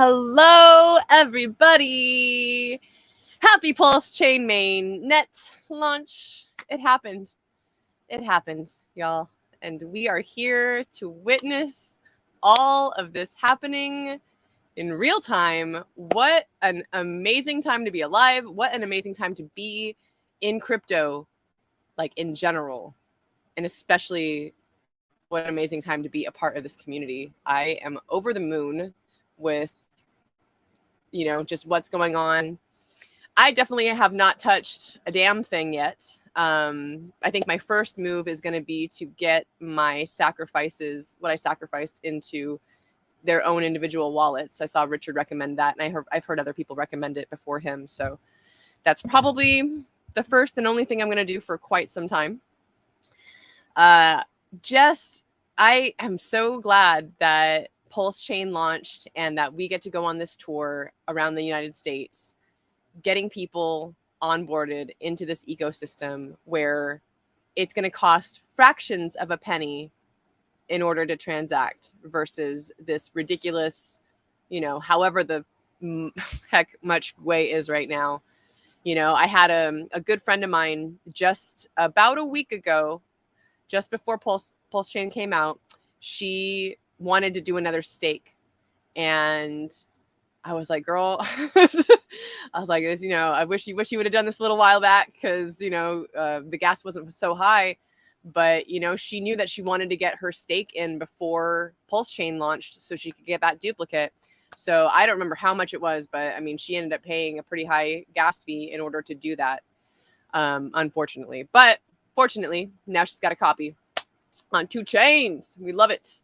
Hello, everybody. Happy PulseChain mainnet launch. It happened. It happened, y'all. And we are here to witness all of this happening in real time. What an amazing time to be alive. What an amazing time to be in crypto, like in general. And especially what an amazing time to be a part of this community. I am over the moon with just what's going on. I definitely have not touched a damn thing yet. I think my first move is going to be to get my sacrifices, what I sacrificed, into their own individual wallets. I saw Richard recommend that, and I've heard other people recommend it before him. So that's probably the first and only thing I'm going to do for quite some time. I am so glad that PulseChain launched and that we get to go on this tour around the United States, getting people onboarded into this ecosystem where it's going to cost fractions of a penny in order to transact versus this ridiculous, however the heck much way is right now. I had a good friend of mine just about a week ago, just before PulseChain came out. She wanted to do another stake, and I was like, girl, I was like, I wish you would have done this a little while back, because the gas wasn't so high. But she knew that she wanted to get her stake in before PulseChain launched so she could get that duplicate. So I don't remember how much it was, but I mean, she ended up paying a pretty high gas fee in order to do that, unfortunately. But fortunately, now she's got a copy on 2 chains. We love it.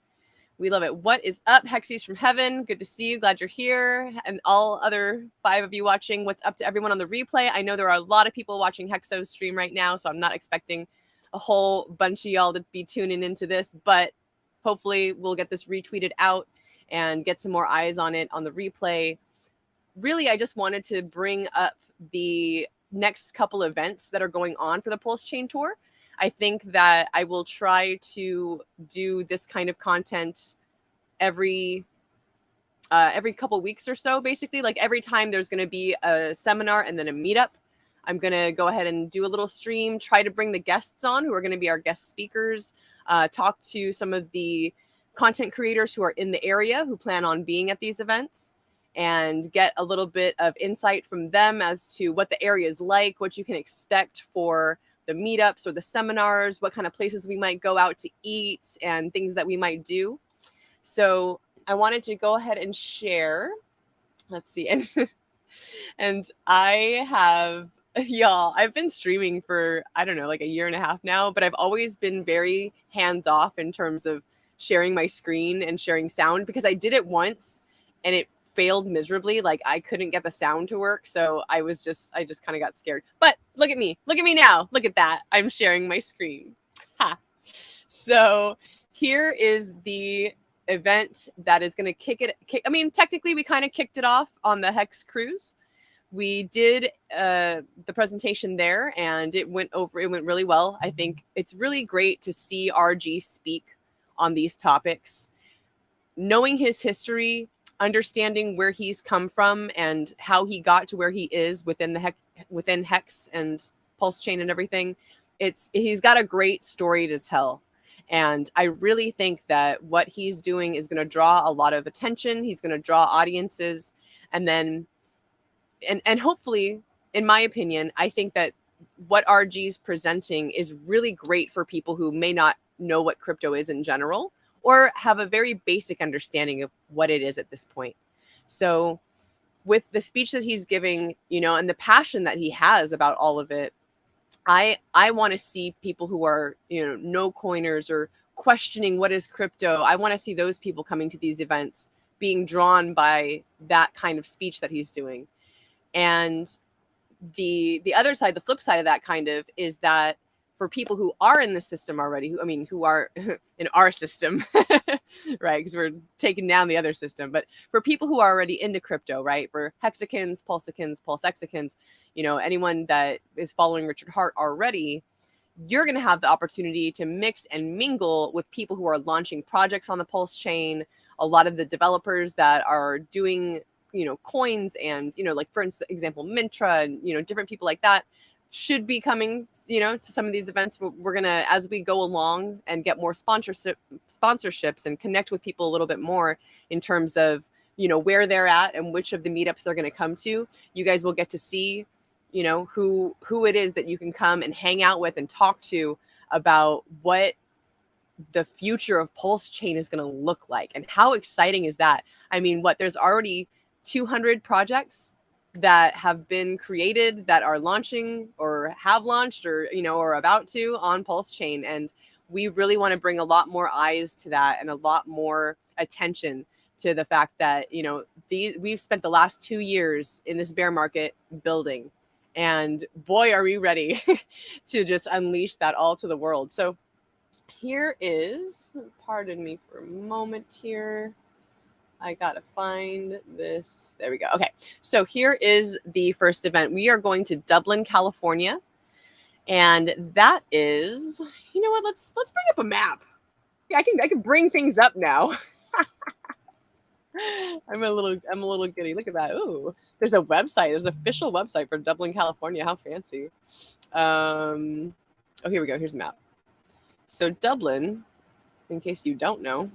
We love it. What is up, Hexies from Heaven? Good to see you. Glad you're here. And all other 5 of you watching, what's up to everyone on the replay? I know there are a lot of people watching Hexo's stream right now, so I'm not expecting a whole bunch of y'all to be tuning into this, but hopefully we'll get this retweeted out and get some more eyes on it on the replay. Really, I just wanted to bring up the next couple events that are going on for the PulseChain tour. I think that I will try to do this kind of content every couple weeks or so, basically. Like every time there's going to be a seminar and then a meetup, I'm going to go ahead and do a little stream, try to bring the guests on who are going to be our guest speakers, talk to some of the content creators who are in the area who plan on being at these events, and get a little bit of insight from them as to what the area is like, what you can expect for the meetups or the seminars, what kind of places we might go out to eat, and things that we might do. So I wanted to go ahead and share. Let's see. And I have, y'all, I've been streaming for, I don't know, like a year and a half now, but I've always been very hands off in terms of sharing my screen and sharing sound, because I did it once and it failed miserably. Like I couldn't get the sound to work. So I just kind of got scared. But look at me now. Look at that. I'm sharing my screen. Ha. So here is the event that is going to I mean, technically we kind of kicked it off on the Hex cruise. We did the presentation there, and it went really well. I think it's really great to see RG speak on these topics, knowing his history, understanding where he's come from and how he got to where he is within Hex and PulseChain and everything. He's got a great story to tell. And I really think that what he's doing is going to draw a lot of attention. He's going to draw audiences. And then, and hopefully, in my opinion, I think that what RG's presenting is really great for people who may not know what crypto is in general, or have a very basic understanding of what it is at this point. So with the speech that he's giving, and the passion that he has about all of it, I want to see people who are, no coiners or questioning what is crypto. I want to see those people coming to these events being drawn by that kind of speech that he's doing. And the other side, the flip side of that kind of, is that for people who are in the system already, who are in our system, right? Because we're taking down the other system. But for people who are already into crypto, right? For Hexicans, PulseCans, PulseXicans, anyone that is following Richard Hart already, you're going to have the opportunity to mix and mingle with people who are launching projects on the PulseChain. A lot of the developers that are doing, coins and, like for example, Mintra and, different people like that should be coming, to some of these events. We're going to, as we go along and get more sponsorships and connect with people a little bit more in terms of, where they're at and which of the meetups they're going to come to, you guys will get to see, who it is that you can come and hang out with and talk to about what the future of PulseChain is going to look like. And how exciting is that? I mean, there's already 200 projects that have been created that are launching or have launched or, or about to on PulseChain. And we really want to bring a lot more eyes to that and a lot more attention to the fact that, we've spent the last 2 years in this bear market building. And boy, are we ready to just unleash that all to the world. So here is, pardon me for a moment here. I got to find this. There we go. Okay. So here is the first event. We are going to Dublin, California. And that is, you know what? Let's bring up a map. Yeah, I can bring things up now. I'm a little giddy. Look at that. Ooh, there's a website. There's an official website for Dublin, California. How fancy. Oh, here we go. Here's the map. So Dublin, in case you don't know,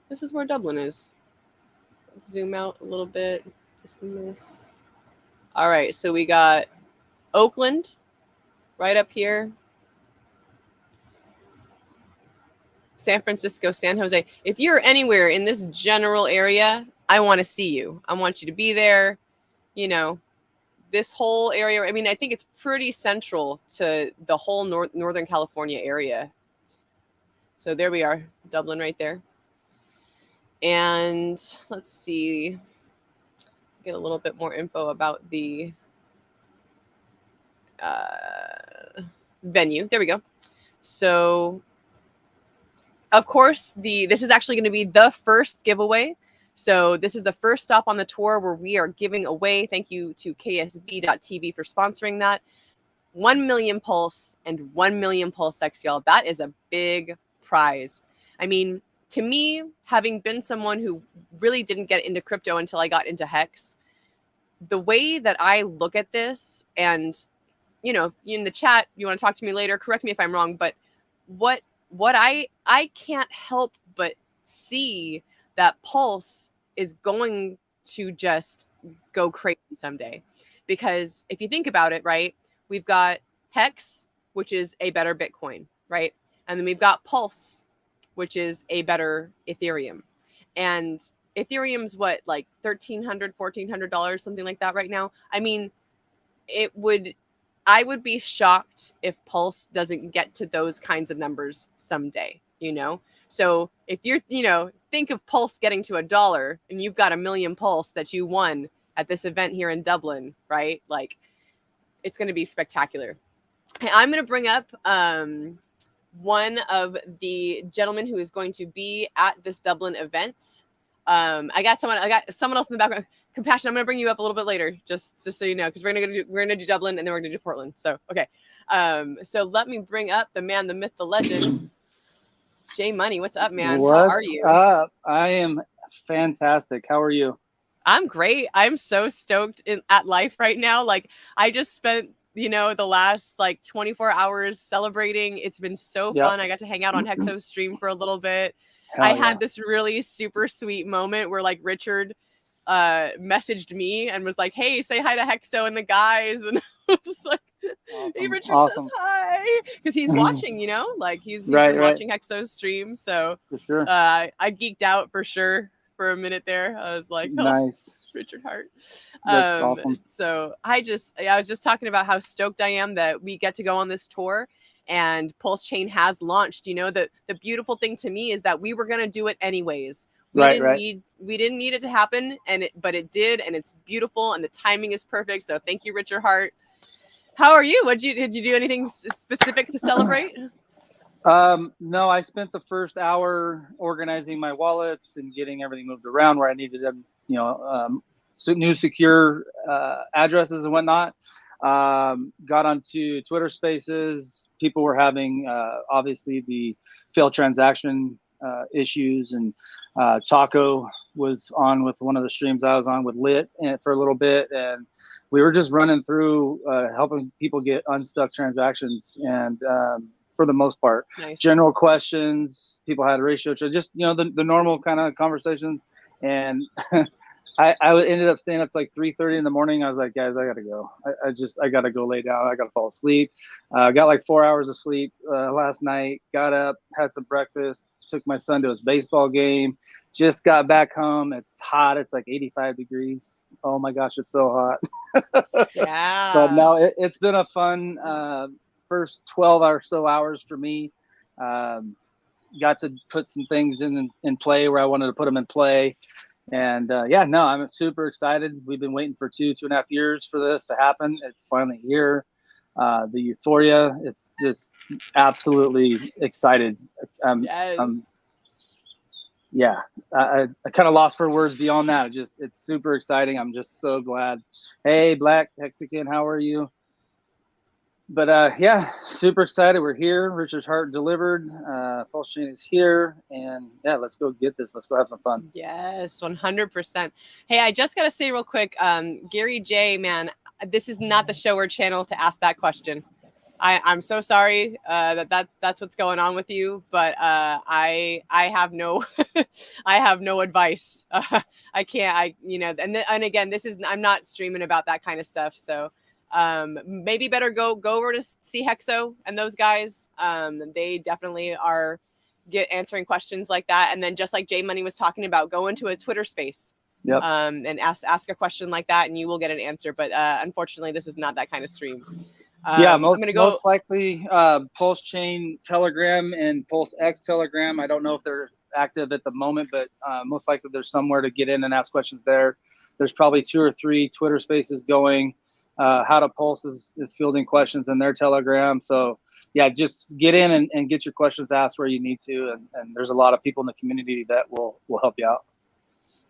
this is where Dublin is. Let's zoom out a little bit. Just this. All right. So we got Oakland right up here. San Francisco, San Jose. If you're anywhere in this general area, I want to see you. I want you to be there. This whole area. I mean, I think it's pretty central to the whole Northern California area. So there we are, Dublin right there. And let's see, get a little bit more info about the venue. There we go. So of course, this is actually going to be the first giveaway. So this is the first stop on the tour where we are giving away. Thank you to KSB.TV for sponsoring that. 1 million Pulse and 1 million PulseX, y'all. That is a big prize. I mean, to me, having been someone who really didn't get into crypto until I got into Hex, the way that I look at this, and, in the chat, you want to talk to me later, correct me if I'm wrong, but what I can't help but see that Pulse is going to just go crazy someday. Because if you think about it, right, we've got Hex, which is a better Bitcoin, right? And then we've got Pulse, which is a better Ethereum. And Ethereum's what, like $1,300, $1,400, something like that right now. I mean, I would be shocked if Pulse doesn't get to those kinds of numbers someday, So if you're, think of Pulse getting to $1 and you've got 1 million Pulse that you won at this event here in Dublin, right? Like, it's going to be spectacular. I'm going to bring up one of the gentlemen who is going to be at this Dublin event. I got someone else in the background. Compassion, I'm going to bring you up a little bit later, just so you know, because we're going to do Dublin and then we're going to do Portland. So, okay. So let me bring up the man, the myth, the legend, Jay Money. What's up, man? How are you? What's up? I am fantastic. How are you? I'm great. I'm so stoked at life right now. Like, I just spent, the last 24 hours celebrating. It's been so fun. I got to hang out on Hexo's stream for a little bit. I had this really super sweet moment where Richard messaged me and was like, hey, say hi to Hexo and the guys. And I was like, hey, Richard says hi. Because he's watching, he's been watching Hexo's stream. So for sure. I geeked out for sure for a minute there. I was like, oh, nice. Richard Hart. Awesome. So I was just talking about how stoked I am that we get to go on this tour and PulseChain has launched. The beautiful thing to me is that we were going to do it anyways. We didn't need it to happen, but it did, and it's beautiful, and the timing is perfect. So thank you, Richard Hart. How are you? Did you do anything specific to celebrate? No, I spent the first hour organizing my wallets and getting everything moved around where I needed them, new secure addresses and whatnot. Got onto Twitter Spaces. People were having obviously the failed transaction issues, and Taco was on with one of the streams I was on with Lit for a little bit, and we were just running through helping people get unstuck transactions, and for the most part, Nice. General questions. People had a ratio, just the normal kind of conversations, and I ended up staying up to like 3:30 in the morning. I was like, guys, I gotta go. I gotta go lay down. I gotta fall asleep. Got like 4 hours of sleep last night. Got up, had some breakfast, took my son to his baseball game. Just got back home. It's hot. It's like 85 degrees. Oh my gosh, it's so hot. Yeah. But no, it's been a fun first 12 or so hours for me. Got to put some things in play where I wanted to put them in play. And I'm super excited. We've been waiting for 2.5 years for this to happen. It's finally here. The euphoria, it's just absolutely excited. Yes. I kind of lost for words beyond that. It's super exciting. I'm just so glad. Hey, Black Mexican, how are you? But super excited. We're here. Richard's Heart delivered. PulseChain is here, and let's go get this. Let's go have some fun. Yes, 100%. Hey, I just gotta say real quick, Gary J, man, this is not the show or channel to ask that question. I'm so sorry that's what's going on with you, but I have no I have no advice. I can't. And again, I'm not streaming about that kind of stuff, so. Maybe better go over to see Hexo and those guys. They definitely are answering questions like that. And then just like J Money was talking about, go into a Twitter space. Yep. And ask a question like that, and you will get an answer. But unfortunately, this is not that kind of stream. Most likely PulseChain Telegram and PulseX Telegram. I don't know if they're active at the moment, but most likely there's somewhere to get in and ask questions there. There's probably 2 or 3 Twitter spaces going. How to Pulse is fielding questions in their Telegram. So just get in and get your questions asked where you need to. And there's a lot of people in the community that will help you out.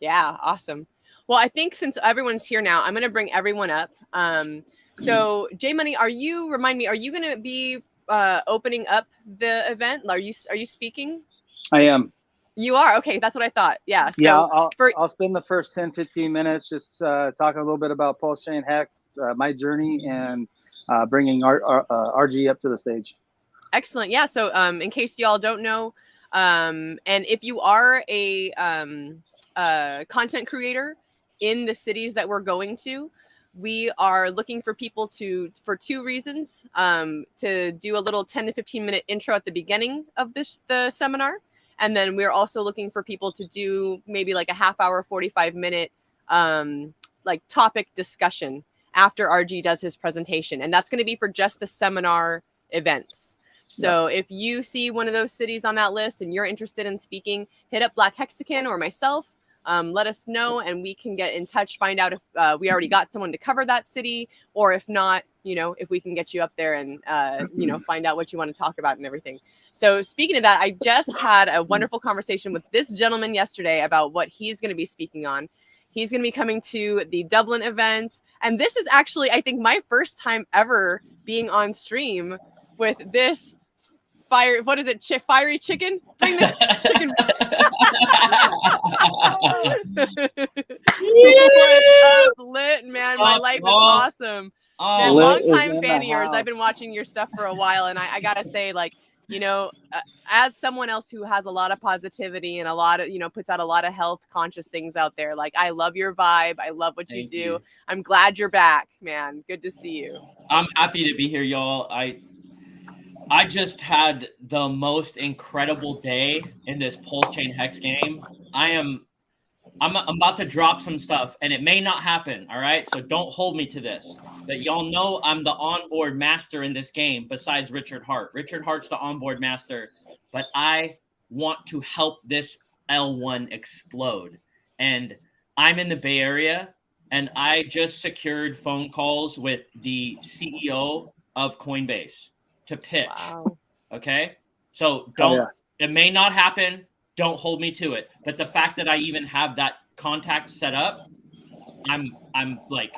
Yeah, awesome. Well, I think since everyone's here now, I'm going to bring everyone up. So J Money, are you going to be opening up the event? Are you speaking? I am. You are? Okay, that's what I thought. Yeah. So I'll spend the first 10-15 minutes just talking a little bit about PulseChain Hex, my journey, and bringing RG up to the stage. Excellent. Yeah. So in case y'all don't know, and if you are a content creator in the cities that we're going to, we are looking for people for 2 reasons. To do a little 10 to 15 minute intro at the beginning of the seminar. And then we're also looking for people to do maybe like a half hour, 45 minute like topic discussion after RG does his presentation. And that's going to be for just the seminar events. So if you see one of those cities on that list and you're interested in speaking, hit up Black Hexagon or myself. Let us know and we can get in touch, find out if we already got someone to cover that city, or if not, if we can get you up there and, find out what you want to talk about and everything. So speaking of that, I just had a wonderful conversation with this gentleman yesterday about what he's going to be speaking on. He's going to be coming to the Dublin event. And this is actually, I think, my first time ever being on stream with this fiery chicken? Bring the chicken. What's up, Lit, man? My life is awesome. Man, long-time fan of yours. I've been watching your stuff for a while, and I gotta say, like, as someone else who has a lot of positivity and a lot of, puts out a lot of health conscious things out there, like, I love your vibe. I love what you do. I'm glad you're back, man. Good to see you. I'm happy to be here, y'all. I just had the most incredible day in this PulseChain Hex game. I'm about to drop some stuff, and it may not happen, all right? So don't hold me to this. But y'all know I'm the onboard master in this game besides Richard Hart. Richard Hart's the onboard master, but I want to help this L1 explode. And I'm in the Bay Area, and I just secured phone calls with the CEO of Coinbase to pitch. Wow. Okay? So it may not happen. Don't hold me to it. But the fact that I even have that contact set up, I'm like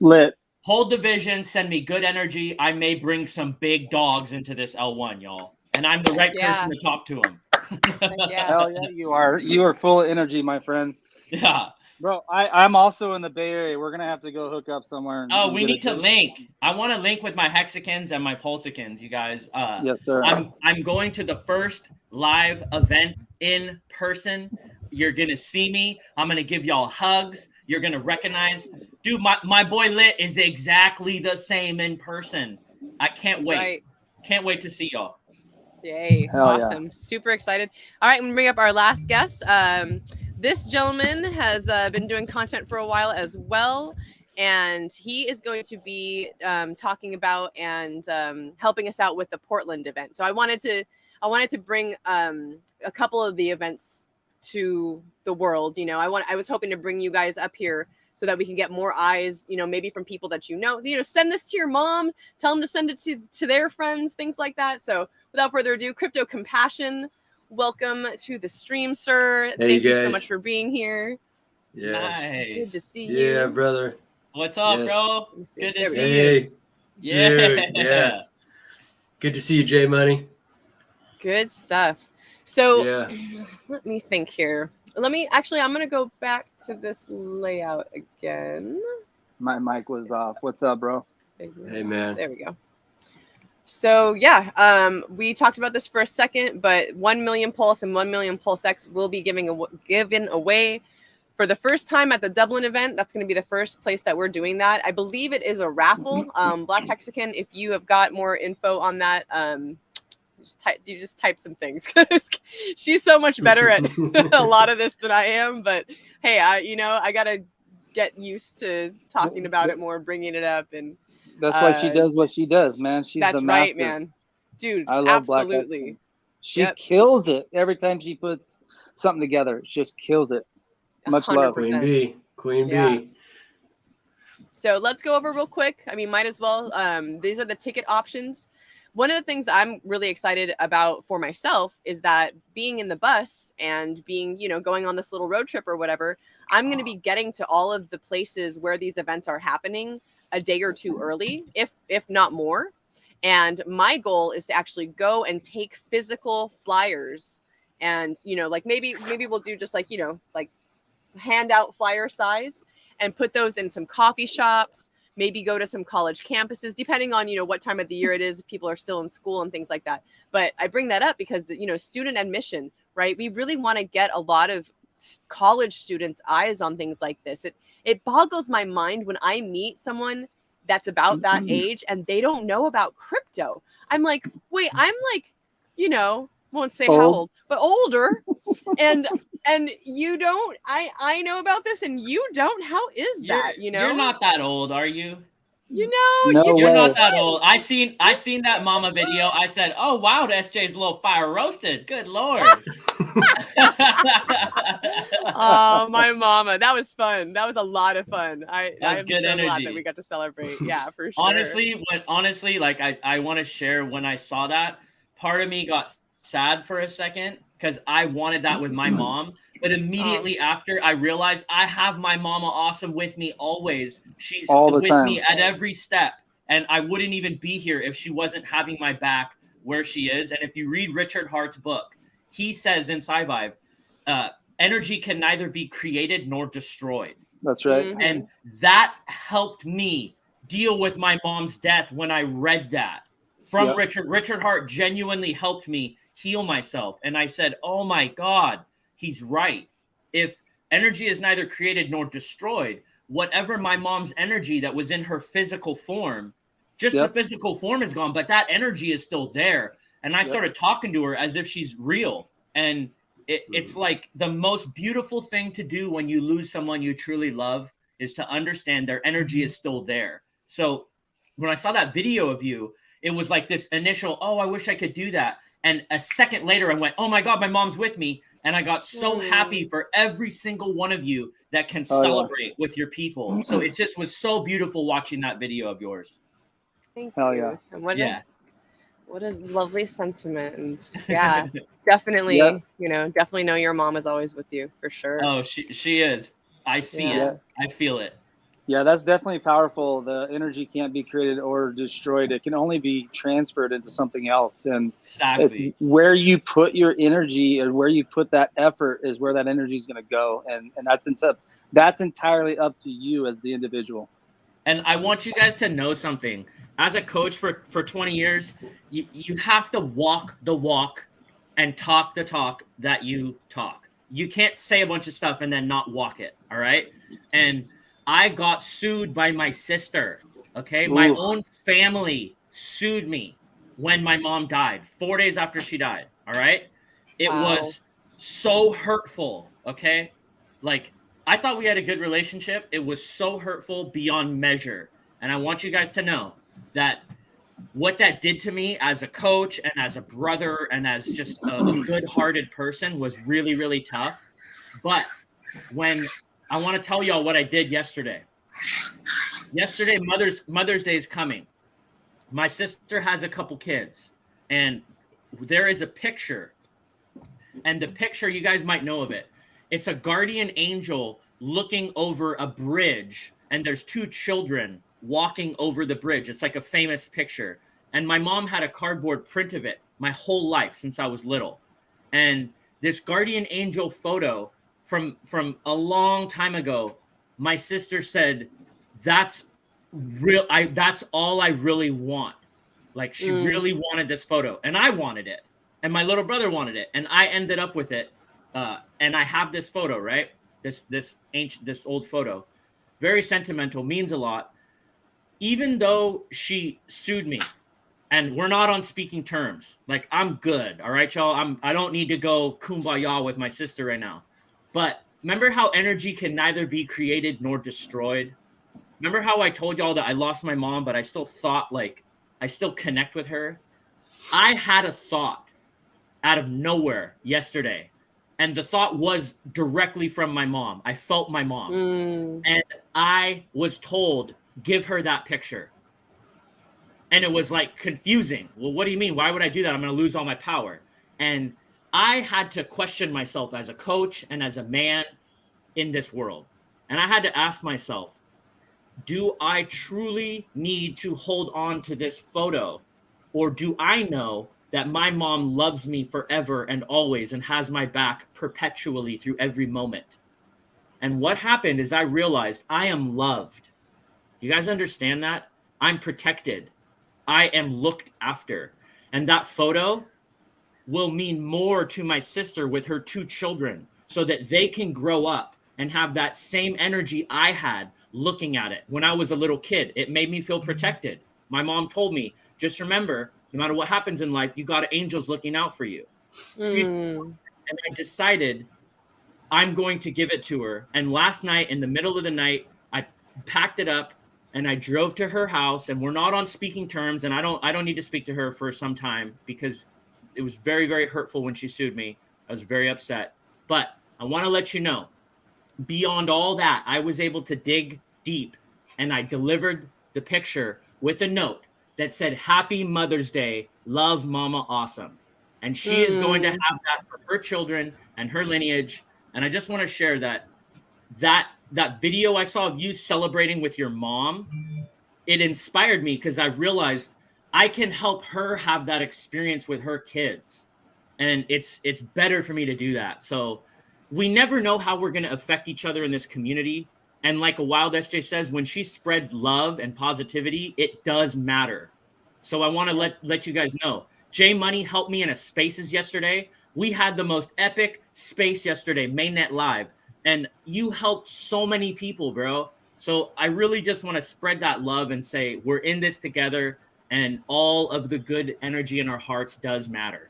Lit. hold the vision, send me good energy. I may bring some big dogs into this L1, y'all. And I'm the right person to talk to them. Yeah. Hell yeah, you are. You are full of energy, my friend. Yeah. Bro, I'm also in the Bay Area. We're gonna have to go hook up somewhere. Oh, we need to link. I want to link with my Hexicans and my PulseChains, you guys. Yes, sir. I'm going to the first live event in person. You're gonna see me. I'm gonna give y'all hugs. You're gonna recognize, dude. My boy Lit is exactly the same in person. I can't wait. Right. Can't wait to see y'all. Yay. Hell Awesome. yeah. Super excited. All right, I'm going to bring up our last guest. This gentleman has been doing content for a while as well, and he is going to be talking about and helping us out with the Portland event. So I wanted to bring a couple of the events to the world. You know, I was hoping to bring you guys up here so that we can get more eyes, you know, maybe from people that you know, send this to your mom, tell them to send it to their friends, things like that. So without further ado, Crypto Compassion, welcome to the stream, sir. Hey, Thank you guys. so much for being here. Yeah. Nice. Good to see you. Yeah, brother. What's up, Yes. bro? Let me see. Good to There we see go. you. Hey. Yeah. Dude, yes. Good to see you, J Money. Good stuff. So Yeah. let me think here. I'm going to go back to this layout again. My mic was off. What's up, bro? Hey, man. There we go. So yeah, we talked about this for a second, but 1 million Pulse and 1 million Pulse X will be given away for the first time at the Dublin event. That's going to be the first place that we're doing that. I believe it is a raffle. Black Hexican, if you have got more info on that, just type some things, because she's so much better at a lot of this than I am. But hey, I gotta get used to talking about it more, bringing it up, and That's why she does what she does, man. She's that's the master. right, man. Dude, I love Black absolutely. Hexican. She kills it every time she puts something together. She just kills it. Much love. 100%. Queen Yeah. B. So let's go over real quick. I mean, might as well. These are the ticket options. One of the things I'm really excited about for myself is that being in the bus and being, going on this little road trip or whatever, I'm going to be getting to all of the places where these events are happening a day or two early, if not more. And my goal is to actually go and take physical flyers, and like maybe we'll do just like like handout flyer size, and put those in some coffee shops, maybe go to some college campuses, depending on what time of the year it is, if people are still in school and things like that. But I bring that up because the student admission, right? We really want to get a lot of college students' eyes on things like this. It boggles my mind when I meet someone that's about that age and they don't know about crypto. I'm like, wait, I'm like, won't say how old, but older. and you don't, I know about this and you don't. How is that? You're not that old, are you? You're not that old. I seen that mama video. I said, "Oh wow, SJ's a little fire roasted." Good lord. Oh, my mama. That was fun. That was a lot of fun. I am good so energy. glad that we got to celebrate. Yeah, for sure. Honestly, like I want to share, when I saw that, part of me got sad for a second because I wanted that with my mom. But immediately after, I realized I have my mama awesome with me always. She's with me at every step. And I wouldn't even be here if she wasn't having my back where she is. And if you read Richard Hart's book, he says in Sci-Vibe, energy can neither be created nor destroyed. That's right. Mm-hmm. And that helped me deal with my mom's death when I read that from Richard. Richard Hart genuinely helped me heal myself. And I said, oh my God, he's right. If energy is neither created nor destroyed, whatever my mom's energy that was in her physical form, just the physical form is gone, but that energy is still there. And I started talking to her as if she's real. And it's like the most beautiful thing to do when you lose someone you truly love is to understand their energy is still there. So when I saw that video of you, it was like this initial, oh, I wish I could do that. And a second later, I went, oh my God, my mom's with me. And I got so happy for every single one of you that can celebrate with your people. So it just was so beautiful watching that video of yours. Thank you. Yeah. So what a lovely sentiment. And yeah, definitely, definitely know your mom is always with you for sure. Oh, she is. I see it. I feel it. Yeah, that's definitely powerful. The energy can't be created or destroyed. It can only be transferred into something else. And Exactly. where you put your energy and where you put that effort is where that energy is going to go. And that's entirely up to you as the individual. And I want you guys to know something. As a coach for 20 years, you have to walk the walk and talk the talk that you talk. You can't say a bunch of stuff and then not walk it. All right. And I got sued by my sister. Okay. My Ooh. own family sued me when my mom died, 4 days after she died. All right. It Wow. was so hurtful. Okay. Like, I thought we had a good relationship. It was so hurtful beyond measure. And I want you guys to know that what that did to me as a coach and as a brother and as just a good-hearted person was really, really tough. But when I want to tell y'all what I did yesterday. Yesterday, Mother's Day is coming. My sister has a couple kids, and there is a picture. And the picture, you guys might know of it. It's a guardian angel looking over a bridge, and there's two children walking over the bridge. It's like a famous picture. And my mom had a cardboard print of it my whole life since I was little. And this guardian angel photo from a long time ago, my sister said, that's real. That's all I really want. Like, she really wanted this photo, and I wanted it. And my little brother wanted it, and I ended up with it. And I have this photo, right? This old photo, very sentimental, means a lot. Even though she sued me, and we're not on speaking terms, like, I'm good, all right, y'all. I don't need to go kumbaya with my sister right now. But remember how energy can neither be created nor destroyed? Remember how I told y'all that I lost my mom, but I still thought, like, I still connect with her? I had a thought out of nowhere yesterday, and the thought was directly from my mom. I felt my mom, and I was told, give her that picture. And it was like confusing. Well, what do you mean? Why would I do that? I'm going to lose all my power. And I had to question myself as a coach and as a man in this world. And I had to ask myself, do I truly need to hold on to this photo? Or do I know that my mom loves me forever and always and has my back perpetually through every moment? And what happened is I realized I am loved. You guys understand that? I'm protected. I am looked after. And that photo will mean more to my sister with her two children so that they can grow up and have that same energy I had looking at it when I was a little kid. It made me feel protected. My mom told me, just remember, no matter what happens in life, you got angels looking out for you. And I decided I'm going to give it to her. And last night, in the middle of the night, I packed it up and I drove to her house, and we're not on speaking terms. And I don't need to speak to her for some time because it was very, very hurtful when she sued me. I was very upset. But I want to let you know, beyond all that, I was able to dig deep, and I delivered the picture with a note that said, "Happy Mother's Day, love Mama Awesome." And she is going to have that for her children and her lineage. And I just want to share that video I saw of you celebrating with your mom, it inspired me because I realized I can help her have that experience with her kids. And it's better for me to do that. So we never know how we're going to affect each other in this community. And like a Wild SJ says, when she spreads love and positivity, it does matter. So I want to let you guys know. J Money helped me in a Spaces yesterday. We had the most epic space yesterday, Mainnet Live. And you helped so many people, bro. So I really just want to spread that love and say we're in this together, and all of the good energy in our hearts does matter.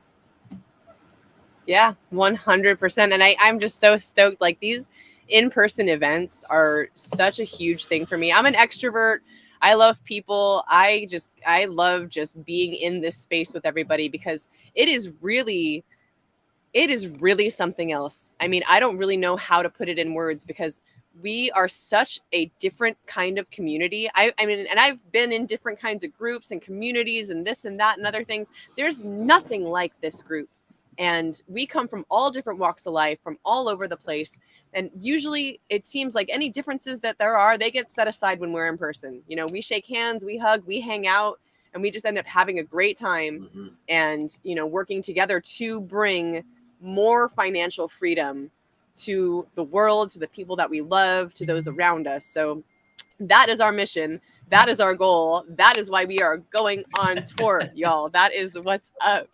Yeah, 100%. And I'm just so stoked. Like, these in-person events are such a huge thing for me. I'm an extrovert. I love people. I love just being in this space with everybody because it is really something else. I mean, I don't really know how to put it in words because we are such a different kind of community. I mean, and I've been in different kinds of groups and communities and this and that and other things. There's nothing like this group. And we come from all different walks of life, from all over the place. And usually it seems like any differences that there are, they get set aside when we're in person. You know, we shake hands, we hug, we hang out, and we just end up having a great time and, you know, working together to bring more financial freedom to the world, to the people that we love, to those around us. So that is our mission. That is our goal. That is why we are going on tour, y'all. That is what's up.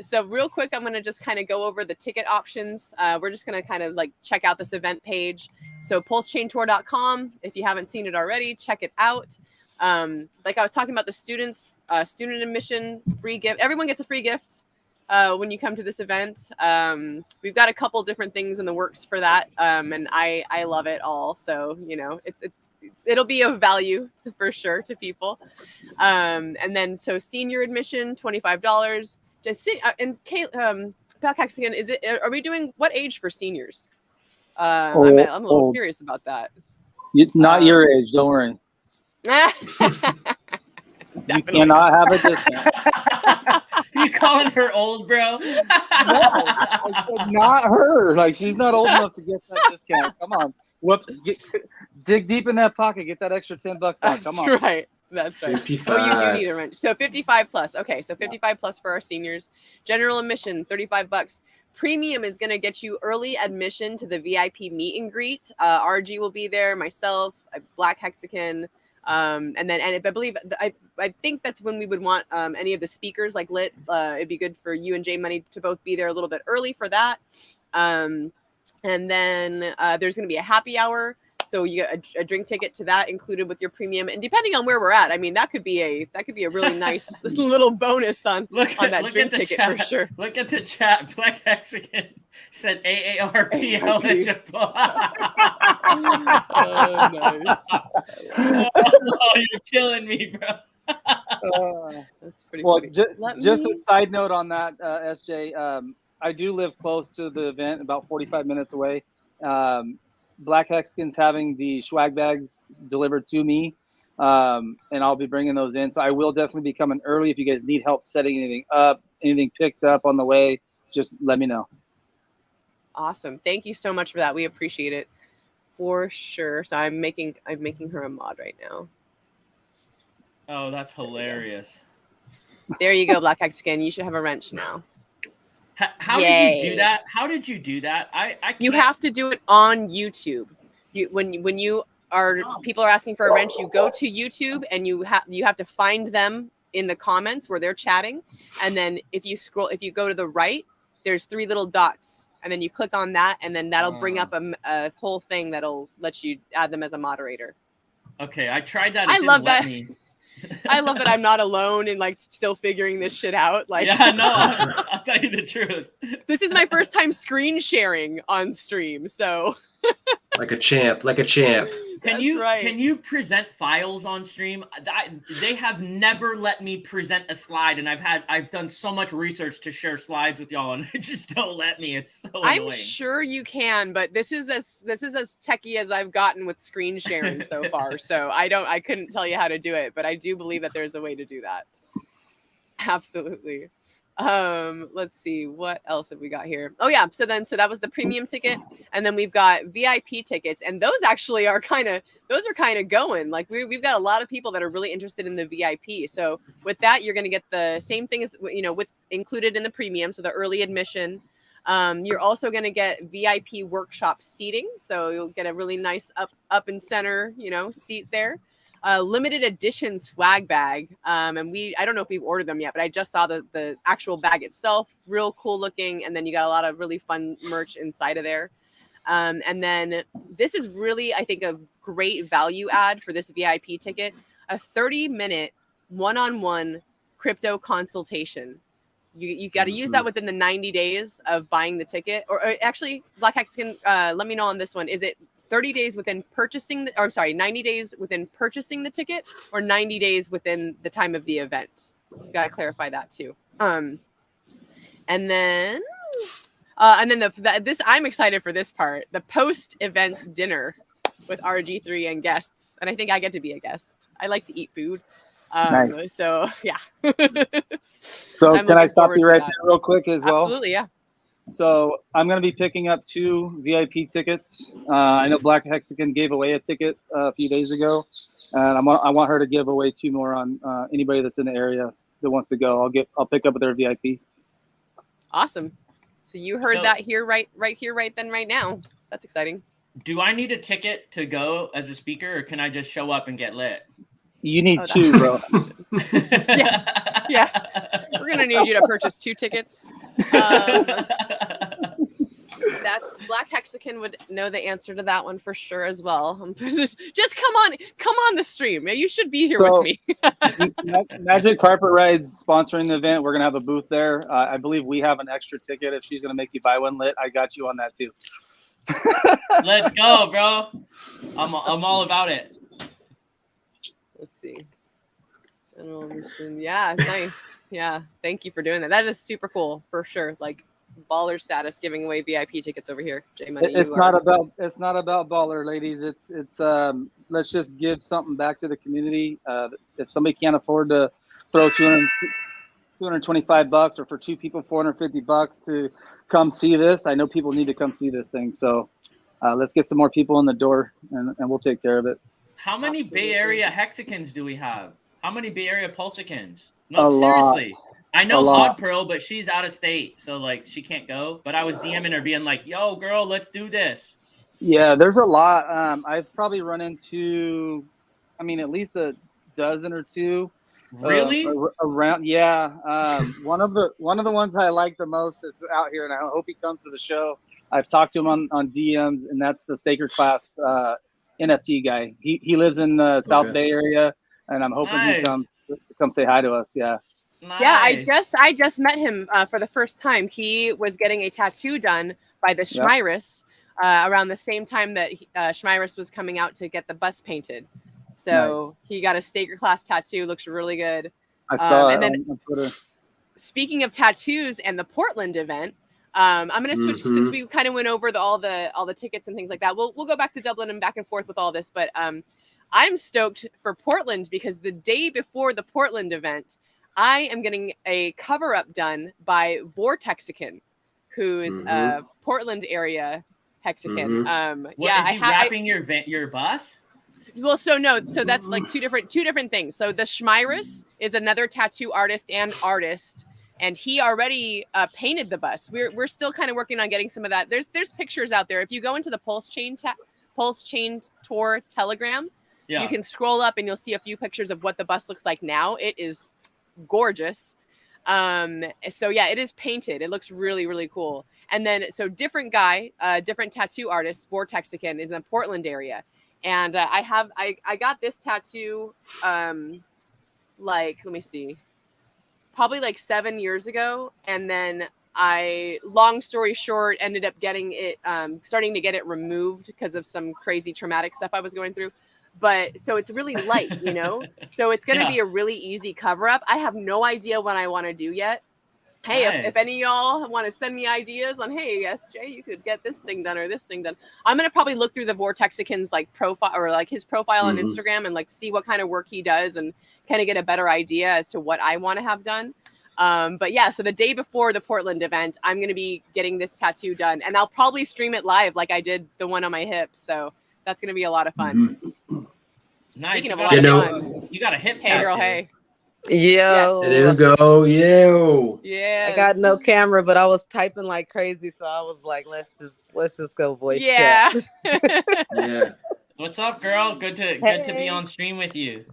So real quick, I'm going to just kind of go over the ticket options. We're just going to kind of like check out this event page. So PulseChainTour.com. If you haven't seen it already, check it out. Like I was talking about the students, student admission, free gift. Everyone gets a free gift when you come to this event. We've got a couple different things in the works for that. And I love it all. So, you know, it'll be of value for sure to people. And then, so senior admission, $25. Just sit and Kate, Belcax again, are we doing what age for seniors? I'm a little curious about that. Not your age, don't worry. You cannot have a discount. You calling her old, bro? No, I said not her. Like, she's not old enough to get that discount. Come on. Dig deep in that pocket. Get that extra $10 out. Come on. That's right. That's right. 55. Oh, you do need a wrench. So 55 plus. Okay, so 55 plus for our seniors. General admission, $35. Premium is going to get you early admission to the VIP meet and greet. RG will be there, myself, Black Hexagon, and I believe I think that's when we would want any of the speakers like Lit. It'd be good for you and J Money to both be there a little bit early for that. And then there's going to be a happy hour. So you get a drink ticket to that included with your premium, and depending on where we're at, I mean that could be a really nice little bonus on that drink ticket chat. for sure. Look at the chat. Black Hexagon said AARP eligible. Oh, nice. Oh, you're killing me, bro. That's pretty Well, funny. just a side note on that, SJ. I do live close to the event, about 45 minutes away. Black Hexagon's having the swag bags delivered to me, and I'll be bringing those in. So I will definitely be coming early. If you guys need help setting anything up, anything picked up on the way, just let me know. Awesome. Thank you so much for that. We appreciate it for sure. So I'm making her a mod right now. Oh, that's hilarious. There you go, Black Hexagon. You should have a wrench now. How did you do that? How did you do that? You have to do it on YouTube. When you are people are asking for a wrench, you go to YouTube and you have to find them in the comments where they're chatting, and then if you go to the right, there's 3 little dots, and then you click on that, and then that'll bring up a whole thing that'll let you add them as a moderator. Okay, I tried that. I love that. I love that I'm not alone and like still figuring this shit out. Like, yeah, no, I'll tell you the truth. This is my first time screen sharing on stream, so like a champ. Can you present files on stream? They have never let me present a slide, and I've done so much research to share slides with y'all, and they just don't let me. It's so annoying. I'm sure you can, but this is as techie as I've gotten with screen sharing so far. So I couldn't tell you how to do it, but I do believe that there's a way to do that. Absolutely. Let's see, what else have we got here? Oh yeah, so that was the premium ticket, and then we've got VIP tickets, and those actually are kind of going. Like we've got a lot of people that are really interested in the VIP. So with that, you're going to get the same thing as with included in the premium, so the early admission. You're also going to get VIP workshop seating, so you'll get a really nice up and center seat there. Limited edition swag bag, and I don't know if we've ordered them yet, but I just saw the actual bag itself, real cool looking, and then you got a lot of really fun merch inside of there. And then this is really, I think, a great value add for this VIP ticket: a 30-minute one-on-one crypto consultation. You got to use that within the 90 days of buying the ticket, or actually, Black Hexagon, let me know on this one. Is it 30 days within purchasing 90 days within purchasing the ticket, or 90 days within the time of the event? You got to clarify that too. And then this, I'm excited for this part, the post-event dinner with RG3 and guests. And I think I get to be a guest. I like to eat food. Nice. So yeah. So I'm can I looking stop forward you to right that. there real quick as well? Absolutely, yeah. So I'm going to be picking up 2 VIP tickets. I know Black Hexagon gave away a ticket a few days ago, and I want her to give away 2 more on anybody that's in the area that wants to go. I'll pick up their VIP. Awesome. So you heard that here, right here, right then, right now. That's exciting. Do I need a ticket to go as a speaker, or can I just show up and get lit? You need 2, bro. Yeah. We're gonna need you to purchase 2 tickets. That's Black Hexagon would know the answer to that one for sure as well. Just come on the stream. You should be here with me. Magic Carpet Ride's sponsoring the event. We're gonna have a booth there. I believe we have an extra ticket. If she's gonna make you buy one, lit, I got you on that too. Let's go, bro. I'm all about it. Let's see. General mission. Yeah, nice. Yeah, thank you for doing that. That is super cool for sure. Like baller status, giving away VIP tickets over here. J Money, It's not about baller, ladies. It's let's just give something back to the community. If somebody can't afford to throw $225 or for 2 people $450 to come see this, I know people need to come see this thing. So let's get some more people in the door, and we'll take care of it. How many Absolutely. Bay Area Hexicans do we have? How many Bay Area PulseChans? No, A seriously. lot. I know A lot. Hog Pearl, but she's out of state, so like she can't go. But I was DMing her, being like, "Yo, girl, let's do this." Yeah, there's a lot. I've probably run into, at least a dozen or 2. Really? Around, yeah. One of the ones I like the most is out here, and I hope he comes to the show. I've talked to him on DMs, and that's the Staker Class NFT guy. He lives in the South Bay area, and I'm hoping he comes come say hi to us. Yeah. Nice. Yeah, I just met him for the first time. He was getting a tattoo done by the Schmyrus around the same time that Schmyrus was coming out to get the bus painted. So he got a Staker Class tattoo. Looks really good. I saw and it then, on Twitter. Speaking of tattoos and the Portland event, I'm going to switch since we kind of went over all the tickets and things like that. We'll go back to Dublin and back and forth with all this, but I'm stoked for Portland because the day before the Portland event, I am getting a cover up done by Vortexican, who's a Portland area Hexican. Is he wrapping your bus? Well, so that's like two different things. So the Schmyrus is another tattoo artist, and he already painted the bus. We're still kind of working on getting some of that. There's pictures out there. If you go into the PulseChain Tour Telegram, you can scroll up and you'll see a few pictures of what the bus looks like now. It is gorgeous. So yeah, it is painted. It looks really, really cool. And then so different guy, different tattoo artist, Vortexican, is in the Portland area. And I got this tattoo let me see, probably like 7 years ago, and then long story short, ended up getting it starting to get it removed because of some crazy traumatic stuff I was going through. But so it's really light, so it's going to be a really easy cover up. I have no idea what I want to do yet. Hey, if any of y'all want to send me ideas on, hey, SJ, you could get this thing done or this thing done. I'm going to probably look through the Vortexican's like profile or like his profile on Instagram and like see what kind of work he does and kind of get a better idea as to what I want to have done. But yeah, so the day before the Portland event, I'm going to be getting this tattoo done, and I'll probably stream it live like I did the one on my hip. So that's going to be a lot of fun. Nice. Speaking of a lot of fun, you got a hip hey tattoo. Girl, hey. Yo, There you go. Yo. Yeah. I got no camera, but I was typing like crazy, so I was like, let's just go voice chat. Yeah. What's up, girl? Good to be on stream with you.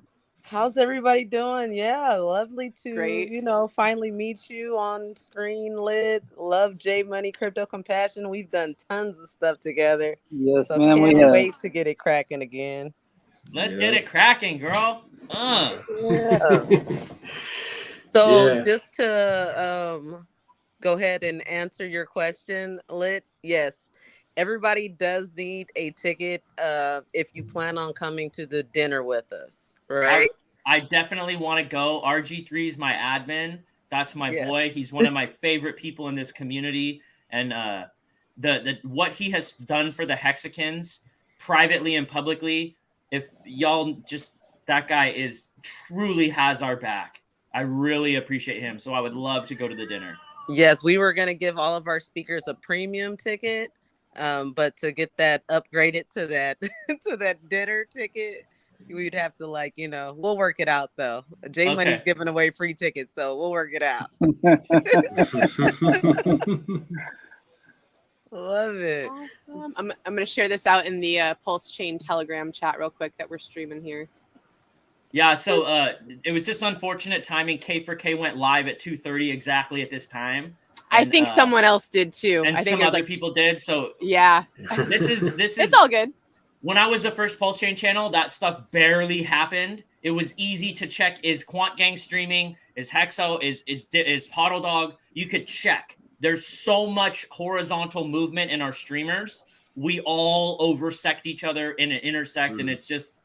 How's everybody doing? Yeah, lovely to Great. finally meet you on screen. Lit. Love J Money Crypto Compassion. We've done tons of stuff together. Yes, so man. Can't wait to get it cracking again. Let's get it cracking, girl. Yeah. So just to go ahead and answer your question, Lit. Yes, everybody does need a ticket if you plan on coming to the dinner with us, right? I definitely want to go. RG3 is my admin. That's my boy. He's one of my favorite people in this community, and the what he has done for the Hexicans privately and publicly. If y'all just that guy truly has our back. I really appreciate him. So I would love to go to the dinner. Yes, we were going to give all of our speakers a premium ticket, but to get that upgraded to that to that dinner ticket, we'd have to we'll work it out though. J Money's giving away free tickets, so we'll work it out. Love it. Awesome. I'm going to share this out in the PulseChain Telegram chat real quick that we're streaming here. Yeah, so it was just unfortunate timing. K4K went live at 2:30 exactly at this time. I think someone else did too. And I think some other people did. So yeah, this is it's all good. When I was the first PulseChain channel, that stuff barely happened. It was easy to check: is Quant Gang streaming? Is Hexo? Is Hodl Dog? You could check. There's so much horizontal movement in our streamers. We all oversect each other and intersect, and it's just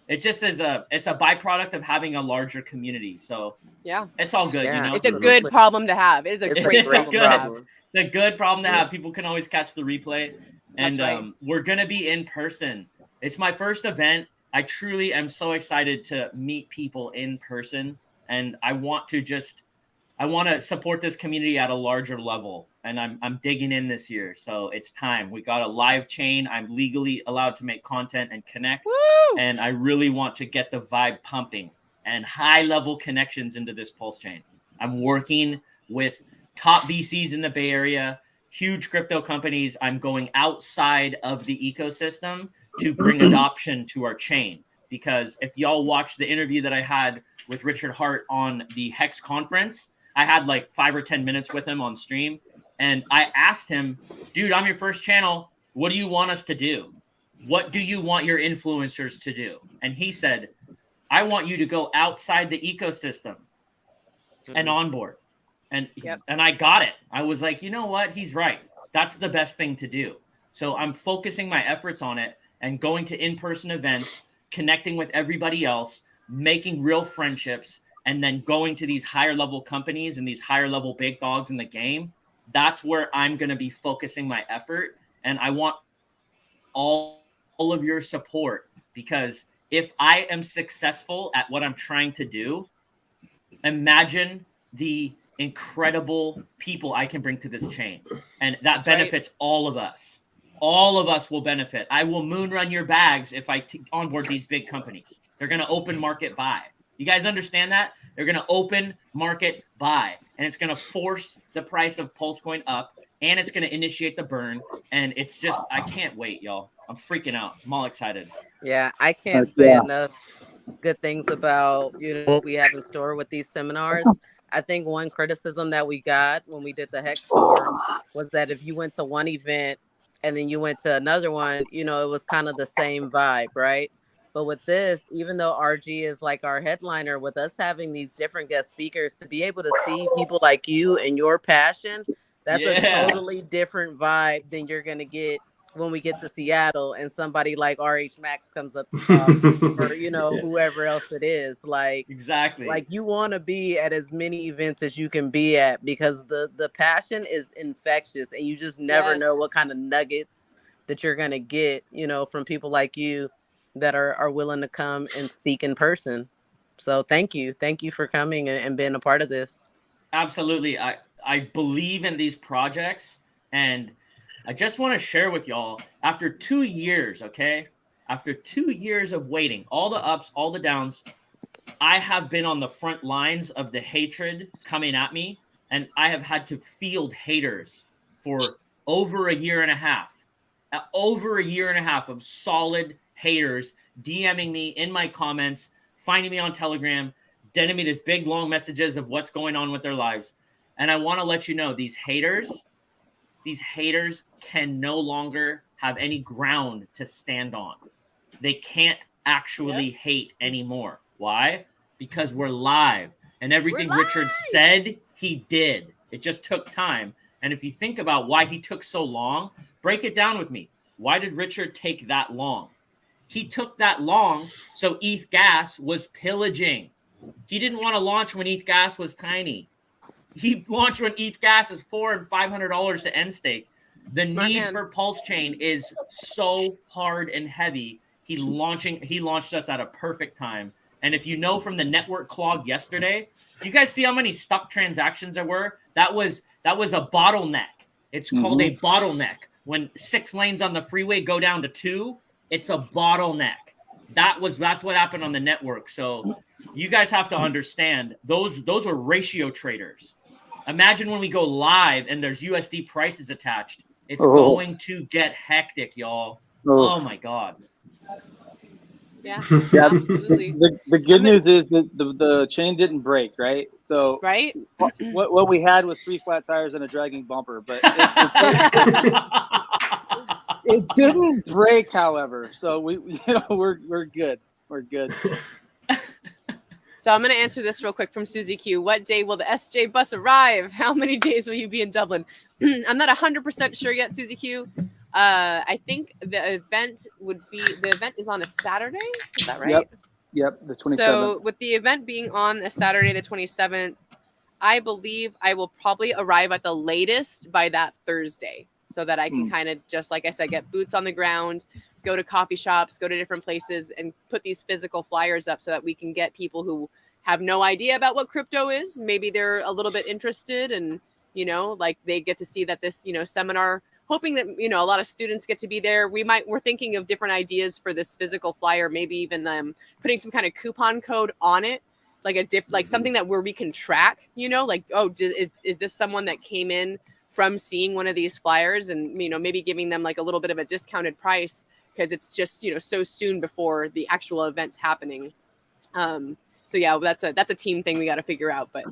it's a byproduct of having a larger community. So yeah, it's all good. Yeah, it's a good problem to have. It is a great problem to have. It's a good problem to have. People can always catch the replay, and we're gonna be in person. It's my first event. I truly am so excited to meet people in person, and I want to support this community at a larger level, and I'm digging in this year. So it's time. We got a live chain. I'm legally allowed to make content and connect. Woo! And I really want to get the vibe pumping and high level connections into this PulseChain. I'm working with top VCs in the Bay Area, huge crypto companies. I'm going outside of the ecosystem to bring adoption to our chain. Because if y'all watch the interview that I had with Richard Hart on the Hex conference, I had like 5 or 10 minutes with him on stream. And I asked him, dude, I'm your first channel. What do you want us to do? What do you want your influencers to do? And he said, I want you to go outside the ecosystem and onboard. And I got it. I was like, you know what? He's right. That's the best thing to do. So I'm focusing my efforts on it and going to in-person events, connecting with everybody else, making real friendships, and then going to these higher level companies and these higher level big dogs in the game. That's where I'm going to be focusing my effort. And I want all of your support, because if I am successful at what I'm trying to do, imagine the incredible people I can bring to this chain. And that benefits all of us. All of us will benefit. I will moon run your bags if I onboard these big companies. They're going to open market buy. You guys understand that? They're going to open market buy, and it's going to force the price of PulseCoin up, and it's going to initiate the burn. And it's just, I can't wait, y'all. I'm freaking out. I'm all excited. Yeah, I can't say enough good things about what we have in store with these seminars. I think one criticism that we got when we did the Hex tour was that if you went to one event and then you went to another one, it was kind of the same vibe, right? But with this, even though RG is like our headliner, with us having these different guest speakers, to be able to see people like you and your passion, that's a totally different vibe than you're going to get when we get to Seattle and somebody like RH Max comes up to talk or, whoever else it is. Like, exactly. Like, you want to be at as many events as you can be at, because the passion is infectious, and you just never know what kind of nuggets that you're going to get, from people like you that are willing to come and speak in person. So thank you for coming and being a part of this. Absolutely. I believe in these projects, and I just want to share with y'all, after 2 years, after 2 years of waiting, all the ups, all the downs, I have been on the front lines of the hatred coming at me, and I have had to field haters for over a year and a half of solid haters DMing me in my comments, finding me on Telegram, sending me these big long messages of what's going on with their lives. And I want to let you know, these haters can no longer have any ground to stand on. They can't actually hate anymore. Why? Because we're live, and everything Richard said, he did. It just took time. And if you think about why he took so long, break it down with me. Why did Richard take that long? He took that long so ETH gas was pillaging. He didn't want to launch when ETH gas was tiny. He launched when ETH gas is $400 and $500 to end stake. The need for PulseChain is so hard and heavy. He launched us at a perfect time. And if you know from the network clog yesterday, you guys see how many stuck transactions there were? That was a bottleneck. It's called a bottleneck. When 6 lanes on the freeway go down to 2, it's a bottleneck. That's what happened on the network. So you guys have to understand those were ratio traders. Imagine when we go live and there's USD prices attached. It's going to get hectic, y'all. Oh my God. Yeah, Yeah. absolutely. The good news is that the chain didn't break, right? So Right? what we had was 3 flat tires and a dragging bumper, but it didn't break, however. So we're good. We're good. So I'm going to answer this real quick from Susie Q. What day will the SJ bus arrive? How many days will you be in Dublin? I'm not 100% sure yet, Susie Q. I think the event is on a Saturday. Is that right? Yep, the 27th. So with the event being on a Saturday, the 27th, I believe I will probably arrive at the latest by that Thursday so that I can kind of, just like I said, get boots on the ground, go to coffee shops, go to different places and put these physical flyers up so that we can get people who have no idea about what crypto is. Maybe they're a little bit interested and, like they get to see that this, seminar, hoping that, a lot of students get to be there. We're thinking of different ideas for this physical flyer, maybe even putting some kind of coupon code on it, like something that where we can track, like, is this someone that came in from seeing one of these flyers and, maybe giving them like a little bit of a discounted price because it's just, so soon before the actual event's happening. So yeah, that's a team thing we got to figure out, but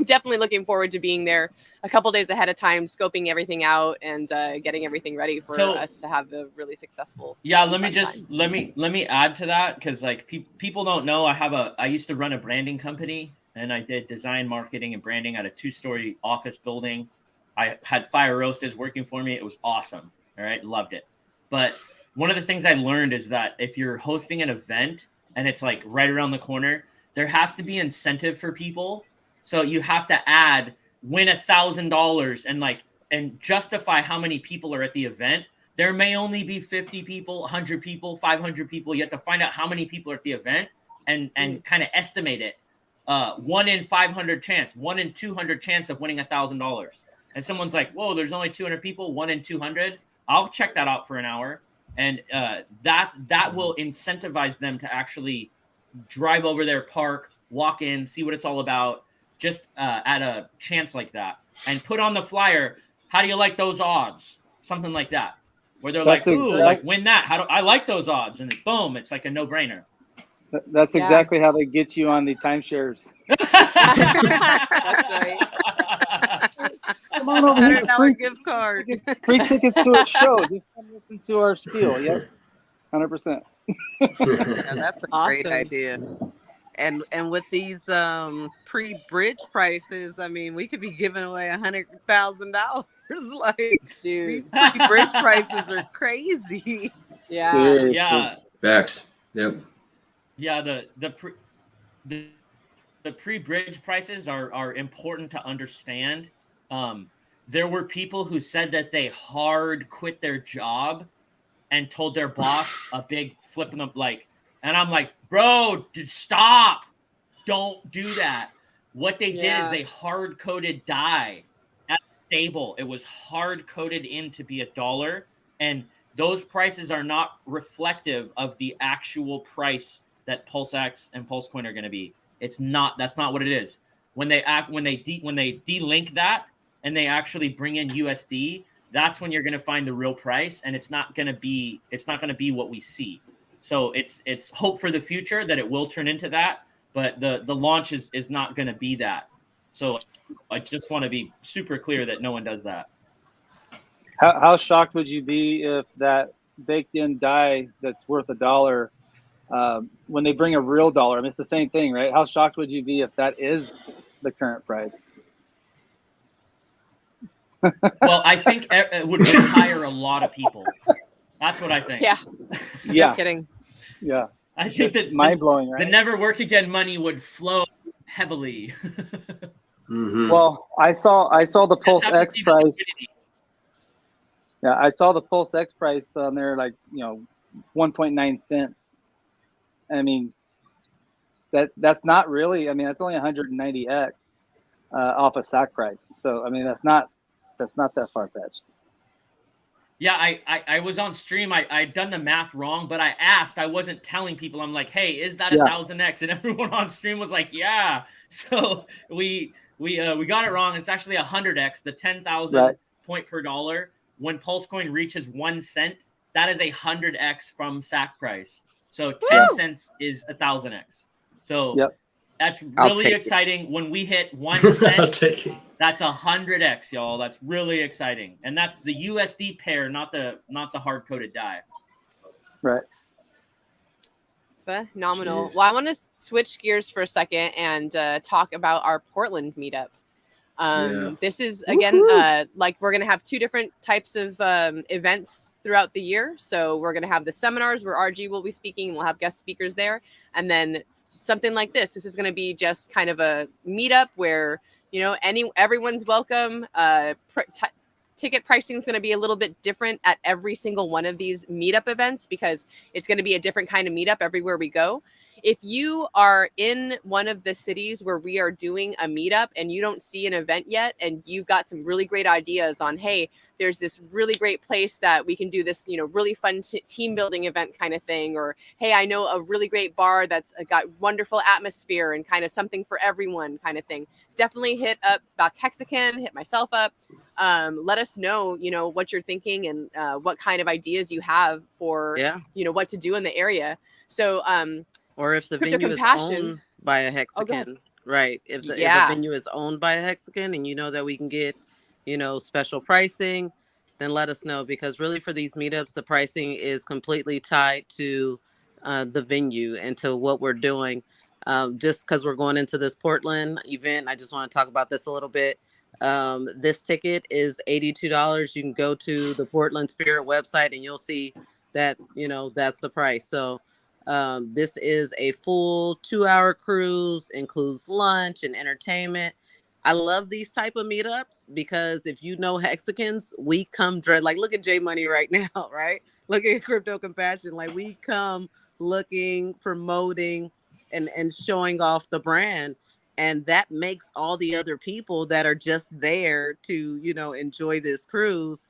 definitely looking forward to being there a couple days ahead of time, scoping everything out and getting everything ready for us to have a really successful. Yeah, let me add to that because like people don't know I used to run a branding company and I did design, marketing, and branding at a 2-story office building. I had fire roasters working for me. It was awesome. All right, loved it. But one of the things I learned is that if you're hosting an event and it's like right around the corner, there has to be incentive for people. So you have to win $1,000 and justify how many people are at the event. There may only be 50 people, 100 people, 500 people. You have to find out how many people are at the event and kind of estimate it. 1 in 500 chance, 1 in 200 chance of winning $1,000. And someone's like, whoa, there's only 200 people, 1 in 200. I'll check that out for an hour. And that will incentivize them to actually drive over there, park, walk in, see what it's all about, just at a chance like that. And put on the flyer, how do you like those odds? Something like that. Where they're like, ooh, like win that. I like those odds. And boom, it's like a no-brainer. That's exactly how they get you on the timeshares. That's right. Come on over here. $100 gift card. Free tickets to our show. Just come listen to our spiel. Yep. 100%. Yeah, that's a Awesome. great idea. And with these pre-bridge prices, I mean, we could be giving away $100,000. Like, Dude. these pre-bridge prices are crazy. Yeah. Seriously. Yeah. Facts. Yep. Yeah, the pre-bridge prices are important to understand. There were people who said that they hard quit their job and told their boss a big flipping up and I'm like, bro, stop. Don't do that. What they did is they hard coded DAI at stable. It was hard coded in to be $1, and those prices are not reflective of the actual price that PulseX and PulseCoin are going to be. It's not. That's not what it is. When they delink that and they actually bring in USD, that's when you're going to find the real price, and it's not going to be what we see. So it's hope for the future that it will turn into that, but the launch is not going to be that. So I just want to be super clear that no one does that. How shocked would you be if that baked in DAI that's worth $1, when they bring a real dollar? I mean, it's the same thing, right? How shocked would you be if that is the current price? Well, I think it would retire a lot of people. That's what I think. Yeah. Yeah. No kidding. Yeah. I think that mind blowing, right? The never work again money would flow heavily. Mm-hmm. Well, I saw the PulseX price. Yeah, I saw the PulseX price on there, 1.9 cents. I mean, that's not really. I mean, that's only 190x off of SAC price. So I mean, that's not that far fetched. Yeah, I was on stream. I'd done the math wrong, but I asked. I wasn't telling people. I'm like, hey, is that 1,000x? And everyone on stream was like, yeah. So we got it wrong. It's actually 100x, the 10,000 point per dollar. When PulseCoin reaches 1 cent, that is 100x from SAC price. So 10 cents is 1,000x. So that's really exciting. When we hit 1 cent, that's 100x, y'all. That's really exciting, and that's the USD pair, not the hard coded die. Right. Phenomenal. Jeez. Well, I want to switch gears for a second and talk about our Portland meetup. This is again like we're gonna have 2 different types of events throughout the year. So we're gonna have the seminars where RG will be speaking. We'll have guest speakers there, and then something like this. This is gonna be just kind of a meetup where everyone's welcome. Ticket pricing is going to be a little bit different at every single one of these meetup events because it's going to be a different kind of meetup everywhere we go. If you are in one of the cities where we are doing a meetup and you don't see an event yet, and you've got some really great ideas on, hey, there's this really great place that we can do this, really fun team building event kind of thing, or hey, I know a really great bar that's got wonderful atmosphere and kind of something for everyone kind of thing, definitely hit up Back Hexagon, hit myself up. Let us know, what you're thinking and what kind of ideas you have for, what to do in the area. So, or if the venue is owned by a Hexagon, right? If the venue is owned by a Hexagon and that we can get, special pricing, then let us know, because really for these meetups, the pricing is completely tied to the venue and to what we're doing. Just because we're going into this Portland event, I just want to talk about this a little bit. This ticket is $82. You can go to the Portland Spirit website and you'll see that, that's the price. So this is a full 2-hour cruise, includes lunch and entertainment. I love these type of meetups because if Hexagons, we come like look at J Money right now, right? Look at Crypto Compassion. Like we come looking, promoting, and showing off the brand. And that makes all the other people that are just there to, enjoy this cruise,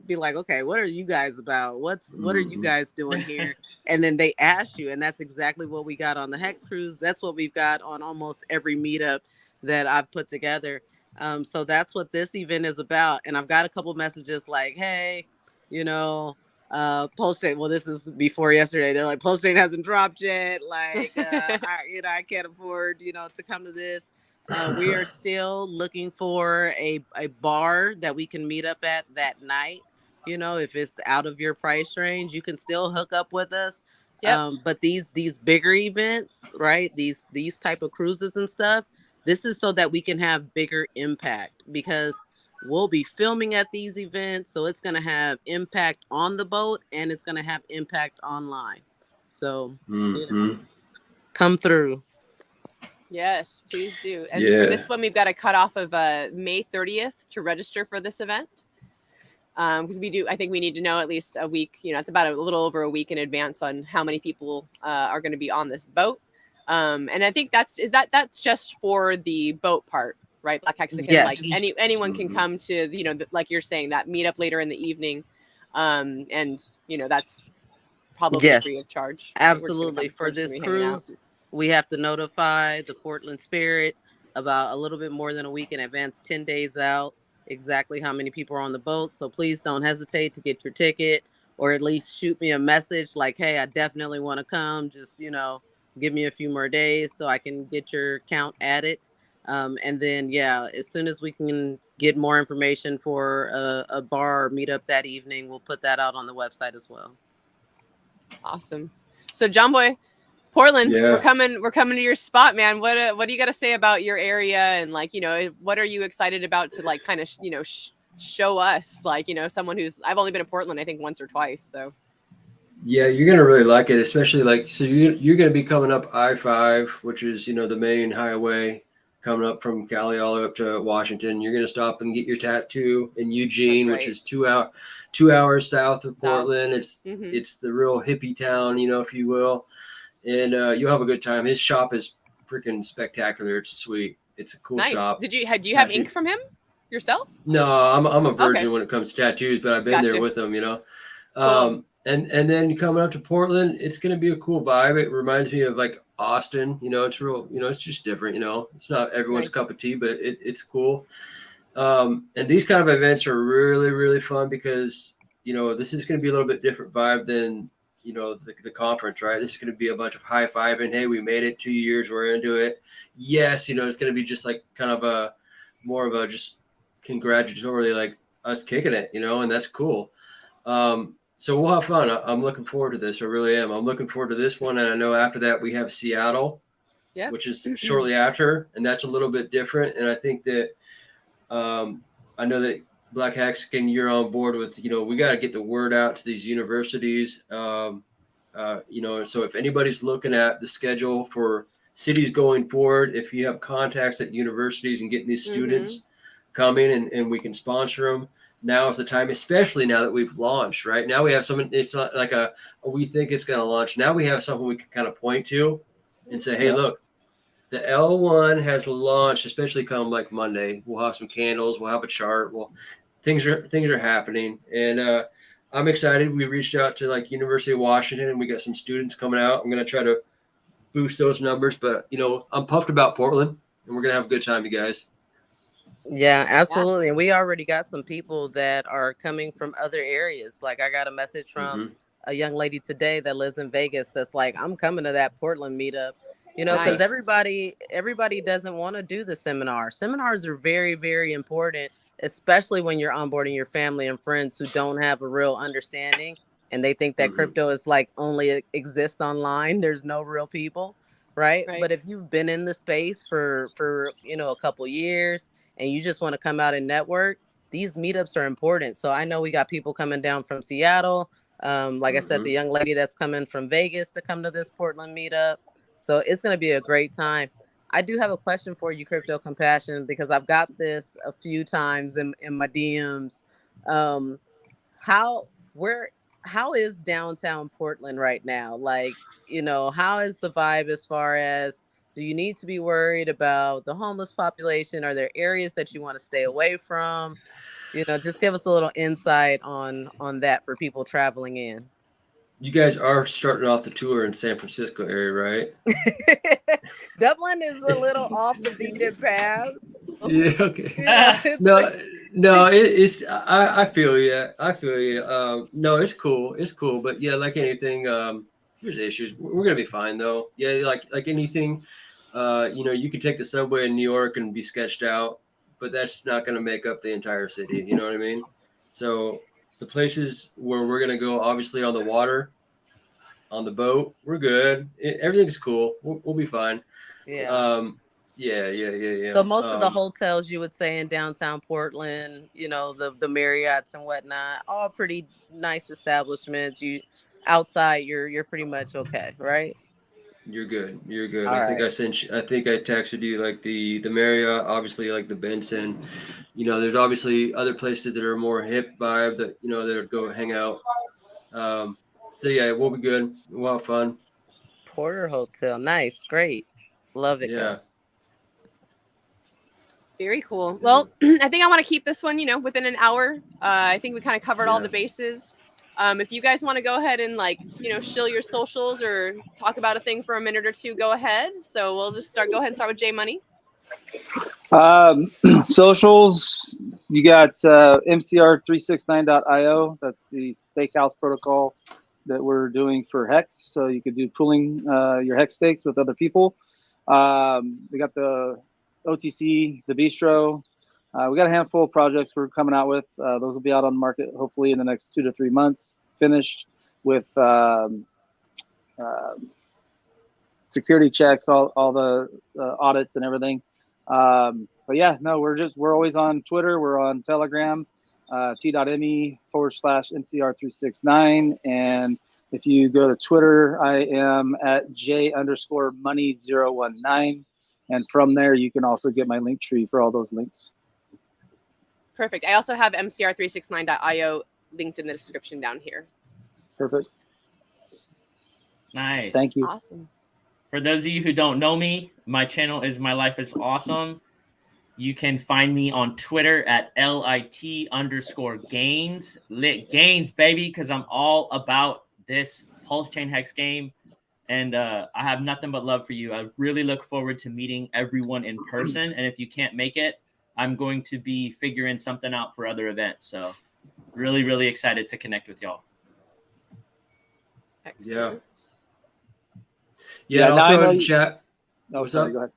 be like, okay, what are you guys about? What are you guys doing here? And then they ask you, and that's exactly what we got on the Hex Cruise. That's what we've got on almost every meetup that I've put together. So that's what this event is about. And I've got a couple messages like, hey, PulseChain. Well, this is before yesterday. They're like, PulseChain hasn't dropped yet. Like, I can't afford, to come to this. We are still looking for a bar that we can meet up at that night. If it's out of your price range, you can still hook up with us. Yep. But these bigger events, right? These type of cruises and stuff, this is so that we can have bigger impact, because we'll be filming at these events. So it's going to have impact on the boat and it's going to have impact online. So come through. Yes, please do. And for this one, we've got a cutoff of May 30th to register for this event. Because I think we need to know at least a week, it's about a little over a week in advance on how many people are going to be on this boat. And I think that's just for the boat part, right? Black Hexagon, like anyone can come to, like you're saying, that meetup later in the evening. And that's probably free of charge. Absolutely. For this cruise, we have to notify the Portland Spirit about a little bit more than a week in advance, 10 days out, exactly how many people are on the boat. So please don't hesitate to get your ticket, or at least shoot me a message like, hey, I definitely want to come. Just, give me a few more days so I can get your count added. And then, as soon as we can get more information for a bar or meetup that evening, we'll put that out on the website as well. Awesome. So John Boy, Portland, we're coming to your spot, man. What do you got to say about your area, and what are you excited about to kind of show us, someone who's, I've only been to Portland I think once or twice, so. Yeah, you're gonna really like it, especially so you're gonna be coming up I-5, which is the main highway coming up from Cali all the way up to Washington. You're gonna stop and get your tattoo in Eugene, which is 2 hours south of Portland. It's the real hippie town, if you will. and you'll have a good time. His shop is freaking spectacular. It's sweet. It's a cool Nice. shop. Do you have ink from him yourself? No, I'm a virgin Okay. when it comes to tattoos, but I've been Gotcha. there with him, Cool. And then coming up to Portland, it's gonna be a cool vibe. It reminds me of like Austin. It's real. It's just different. It's not everyone's Nice. cup of tea, but it's cool. And these kind of events are really, really fun because this is going to be a little bit different vibe than the conference, right? This is going to be a bunch of high fiving. Hey, we made it 2 years. We're into it. Yes, it's going to be just like kind of a more of a just congratulatory, like us kicking it, and that's cool. So we'll have fun. I'm looking forward to this. I really am. I'm looking forward to this one, and I know after that we have Seattle, which is shortly after, and that's a little bit different. And I think that I know that Black Hexagon, you're on board with, we got to get the word out to these universities. So if anybody's looking at the schedule for cities going forward, if you have contacts at universities and getting these students coming and we can sponsor them, now is the time, especially now that we've launched, right? Now we have something, it's not like we think it's going to launch. Now we have something we can kind of point to and say, hey, look, the L1 has launched, especially come like Monday. We'll have some candles. We'll have a chart. Well, things are happening, and I'm excited. We reached out to like University of Washington, and we got some students coming out. I'm gonna try to boost those numbers, but I'm pumped about Portland, and we're gonna have a good time, you guys. Yeah, absolutely. And we already got some people that are coming from other areas. Like I got a message from a young lady today that lives in Vegas that's like, I'm coming to that Portland meetup. Because everybody doesn't want to do the seminar. Seminars are very, very important, especially when you're onboarding your family and friends who don't have a real understanding and they think that crypto is like only exists online. There's no real people, right? But if you've been in the space for a couple years and you just want to come out and network, these meetups are important. So I know we got people coming down from Seattle. Like I said, the young lady that's coming from Vegas to come to this Portland meetup. So it's going to be a great time. I do have a question for you, Crypto Compassion, because I've got this a few times in my DMs. How is downtown Portland right now? Like, how is the vibe as far as, do you need to be worried about the homeless population? Are there areas that you want to stay away from? Just give us a little insight on that for people traveling in. You guys are starting off the tour in San Francisco area, right? Dublin is a little off the beaten path. Yeah, okay. No, it's I feel you. I feel you. No, it's cool. It's cool, but yeah, like anything, there's issues. We're gonna be fine though. Yeah, like anything, you can take the subway in New York and be sketched out, but that's not gonna make up the entire city. You know what I mean? So the places where we're gonna go, obviously on the water, on the boat, we're good. Everything's cool. We'll be fine. Yeah. Yeah. So most of the hotels you would say in downtown Portland, the Marriotts and whatnot, all pretty nice establishments. You outside, you're pretty much okay, right? You're good. You're good. All I think right. I think I texted you like the Marriott, obviously like the Benson. There's obviously other places that are more hip vibe that that go hang out. So yeah, we'll be good. We'll have fun. Porter Hotel, nice, great, love it. Yeah. Very cool. Well, I think I want to keep this one, within an hour. I think we kind of covered all the bases. If you guys want to go ahead and shill your socials or talk about a thing for a minute or two, go ahead. So we'll just go ahead and start with J Money. Socials, you got MCR369.io. That's the stakehouse protocol that we're doing for Hex. So you could do pooling your Hex stakes with other people. We got the OTC, the Bistro. We got a handful of projects we're coming out with. Those will be out on the market hopefully in the next 2 to 3 months, finished with security checks, all the audits and everything. But yeah, no, we're always on Twitter. We're on Telegram, t.me/MCR369. And if you go to Twitter, I am at J_money019. And from there, you can also get my link tree for all those links. Perfect. I also have MCR369.io linked in the description down here. Perfect. Nice. Thank you. Awesome. For those of you who don't know me, my channel is My Life is Awesome. You can find me on Twitter at LIT_gains. Lit gains, baby, because I'm all about this PulseChain Hex game. And I have nothing but love for you. I really look forward to meeting everyone in person. And if you can't make it, I'm going to be figuring something out for other events. So really, really excited to connect with y'all. Excellent. Yeah, now I'll I throw know in you- chat. Oh, What's sorry. up? Go ahead.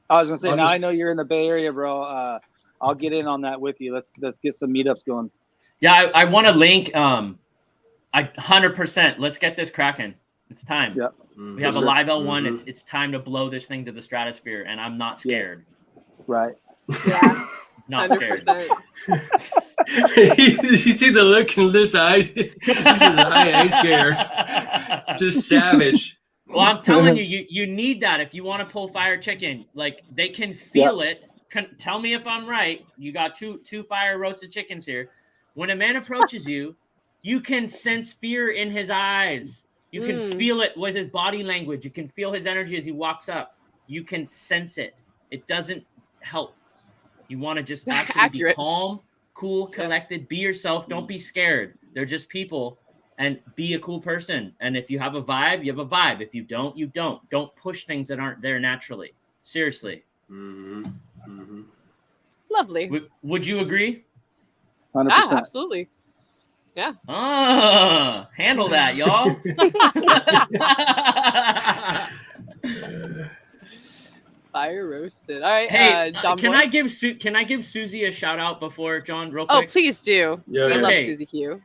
I was gonna say I'll now just- I know you're in the Bay Area, bro. I'll get in on that with you. Let's get some meetups going. Yeah, I want to link. I 100%. Let's get this cracking. It's time. Yep. We have a sure. live L1. It's time to blow this thing to the stratosphere, and I'm not scared. Right. Yeah. Not scared. 100%. You see the look in Litt's eyes? I ain't scared. Just savage. Well, I'm telling you, you need that if you want to pull fire chicken. Like they can feel it. Tell me if I'm right. You got two fire roasted chickens here. When a man approaches you, you can sense fear in his eyes. You can feel it with his body language. You can feel his energy as he walks up. You can sense it. It doesn't help. You want to just actually be calm, cool, collected. Be yourself. Don't be scared. They're just people. And be a cool person. And if you have a vibe, you have a vibe. If you don't, you don't. Don't push things that aren't there naturally. Seriously. Lovely. Would you agree? 100%. Ah, absolutely. Yeah. Handle that, y'all. Fire roasted. All right. Hey, John can Boy? I give Susie a shout out before John, real Oh, quick? please do. Yeah, I yeah. love Okay. Susie Q.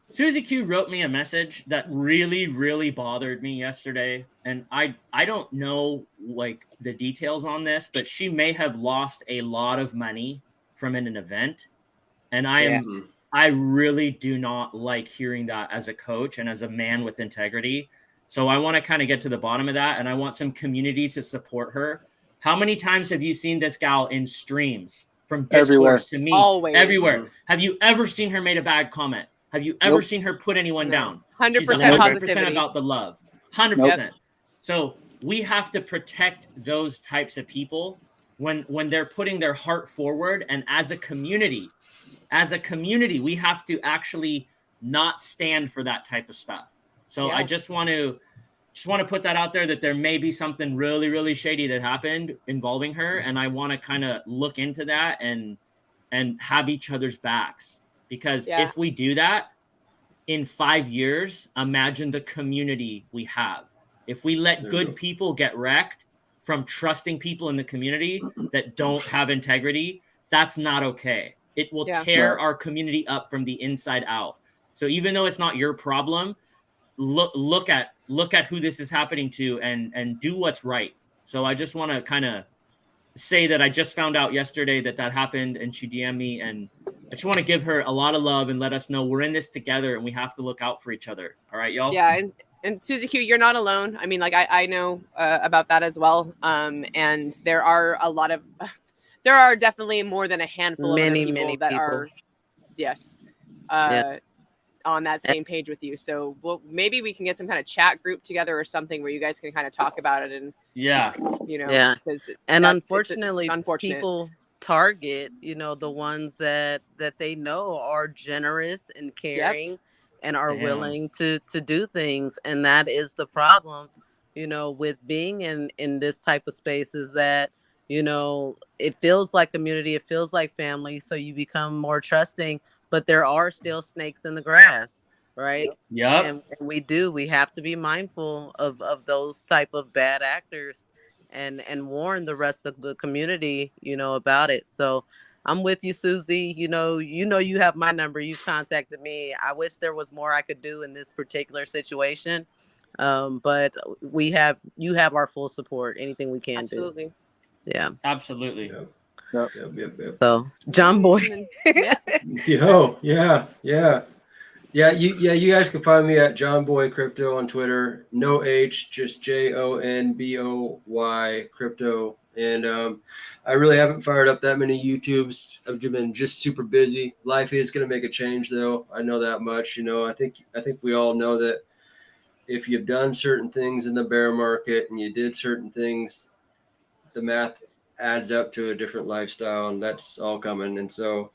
Susie Q wrote me a message that really, really bothered me yesterday. And I don't know like the details on this, but she may have lost a lot of money from an event. And I really do not like hearing that as a coach and as a man with integrity. So I want to kind of get to the bottom of that. And I want some community to support her. How many times have you seen this gal in streams from discourse Everywhere. to me? Always. Everywhere. Have you ever seen her made a bad comment? Have you ever seen her put anyone down? 100% She's 100% positivity. about the love. 100%. So we have to protect those types of people when they're putting their heart forward. And as a community, we have to actually not stand for that type of stuff. So I just want to put that out there that there may be something really, really shady that happened involving her. And I want to kind of look into that and have each other's backs. Because if we do that in 5 years, imagine the community we have. If we let good people get wrecked from trusting people in the community that don't have integrity, that's not okay. It will tear our community up from the inside out. So even though it's not your problem, look at who this is happening to and do what's right. So I just want to kind of say that I just found out yesterday that happened, and she DM'd me, and I just want to give her a lot of love and let us know we're in this together and we have to look out for each other. All right, y'all? Yeah. And Susie Q, you're not alone. I mean, like I know about that as well. And there are definitely more than a handful of Many, other people many that people. are, on that same page with you. So maybe we can get some kind of chat group together or something where you guys can kind of talk about it and, because unfortunately, unfortunate. people target, the ones that they know are generous and caring and are willing to do things. And that is the problem, with being in this type of space is that, it feels like community, it feels like family. So you become more trusting, but there are still snakes in the grass, right? Yeah. And we have to be mindful of those type of bad actors and warn the rest of the community, about it. So I'm with you, Susie. You have my number. You've contacted me. I wish there was more I could do in this particular situation. But you have our full support. Anything we can Absolutely. do. Yeah. Absolutely. Yep. So John Boy. You guys can find me at John Boy Crypto on Twitter. No H, just JONBOY Crypto. And I really haven't fired up that many YouTubes. I've been just super busy. Life is going to make a change, though. I know that much. I think we all know that if you've done certain things in the bear market and you did certain things, the math adds up to a different lifestyle, and that's all coming. And so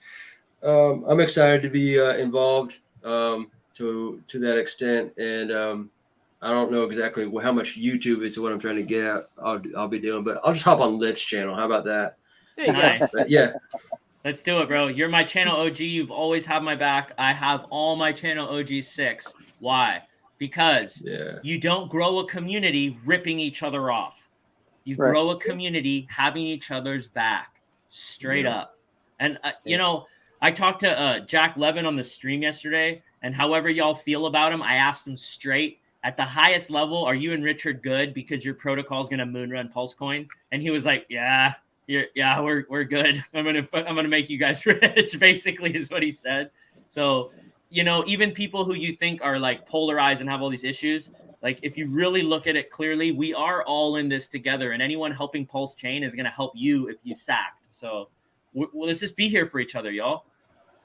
I'm excited to be involved to that extent. And I don't know exactly how much YouTube is what I'm trying to get at. I'll be doing, but I'll just hop on Lit's channel. How about that? There you Nice. But yeah. Let's do it, bro. You're my channel OG. You've always had my back. I have all my channel OG 6. Why? Because you don't grow a community ripping each other off. You grow a community having each other's back, straight up. And, you know, I talked to Jack Levin on the stream yesterday, and however y'all feel about him, I asked him straight, at the highest level, are you and Richard good because your protocol is going to moonrun PulseCoin? And he was like, yeah, we're good. I'm gonna make you guys rich, basically, is what he said. So, you know, even people who you think are like polarized and have all these issues, like if you really look at it clearly, we are all in this together, and anyone helping PulseChain is gonna help you if you sacked. So let's just be here for each other, y'all.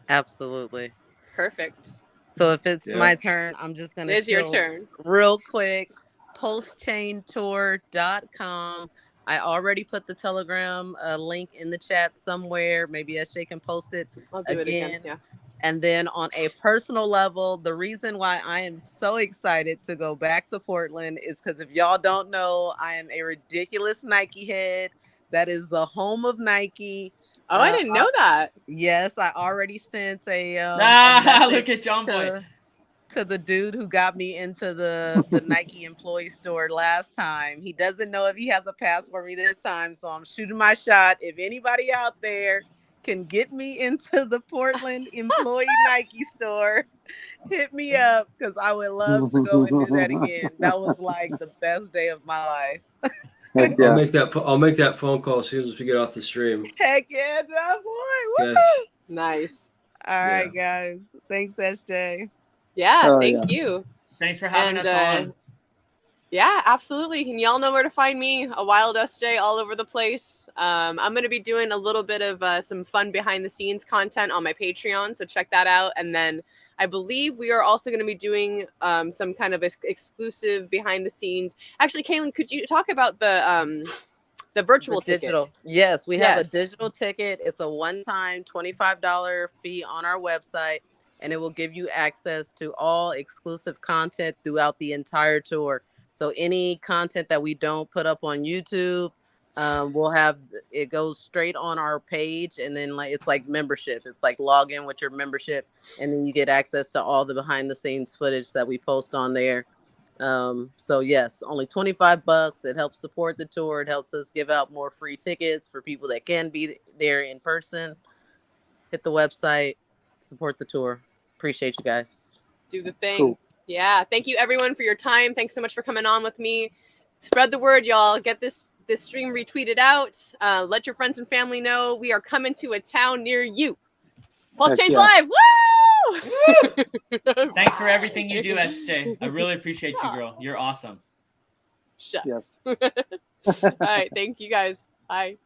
Absolutely. Perfect. So if it's my turn, I'm just gonna. It's your turn. Real quick, PulseChainTour.com. I already put the Telegram link in the chat somewhere. Maybe SJ can post it again. Yeah. And then on a personal level, the reason why I am so excited to go back to Portland is because if y'all don't know, I am a ridiculous Nike head. That is the home of Nike. Oh, I didn't know that. Yes, I already sent a look at John Boy. To the dude who got me into the Nike employee store last time. He doesn't know if he has a pass for me this time, so I'm shooting my shot. If anybody out there can get me into the Portland employee Nike store, hit me up, because I would love to go and do that again. That was like the best day of my life. I'll make that phone call as soon as we get off the stream. Heck yeah, John Boy. Okay. Nice. All right, guys. Thanks, SJ. Yeah, thank you. Thanks for having us on. Yeah, absolutely. And y'all know where to find me, a wild SJ all over the place. I'm going to be doing a little bit of some fun behind the scenes content on my Patreon, so check that out. And then I believe we are also going to be doing some kind of exclusive behind the scenes. Actually, Kaylin, could you talk about the virtual digital ticket? Yes, we have a digital ticket. It's a one-time $25 fee on our website, and it will give you access to all exclusive content throughout the entire tour. So any content that we don't put up on YouTube, we'll have it goes straight on our page, and then it's like membership. It's like log in with your membership, and then you get access to all the behind the scenes footage that we post on there. So yes, only $25. It helps support the tour. It helps us give out more free tickets for people that can be there in person. Hit the website, support the tour. Appreciate you guys. Do the thing. Cool. Yeah. Thank you everyone for your time. Thanks so much for coming on with me. Spread the word, y'all. Get this stream retweeted out. Let your friends and family know we are coming to a town near you. PulseChain Live. Woo! Thanks for everything you do, SJ. I really appreciate you, girl. You're awesome. Shucks. Yes. All right. Thank you guys. Bye.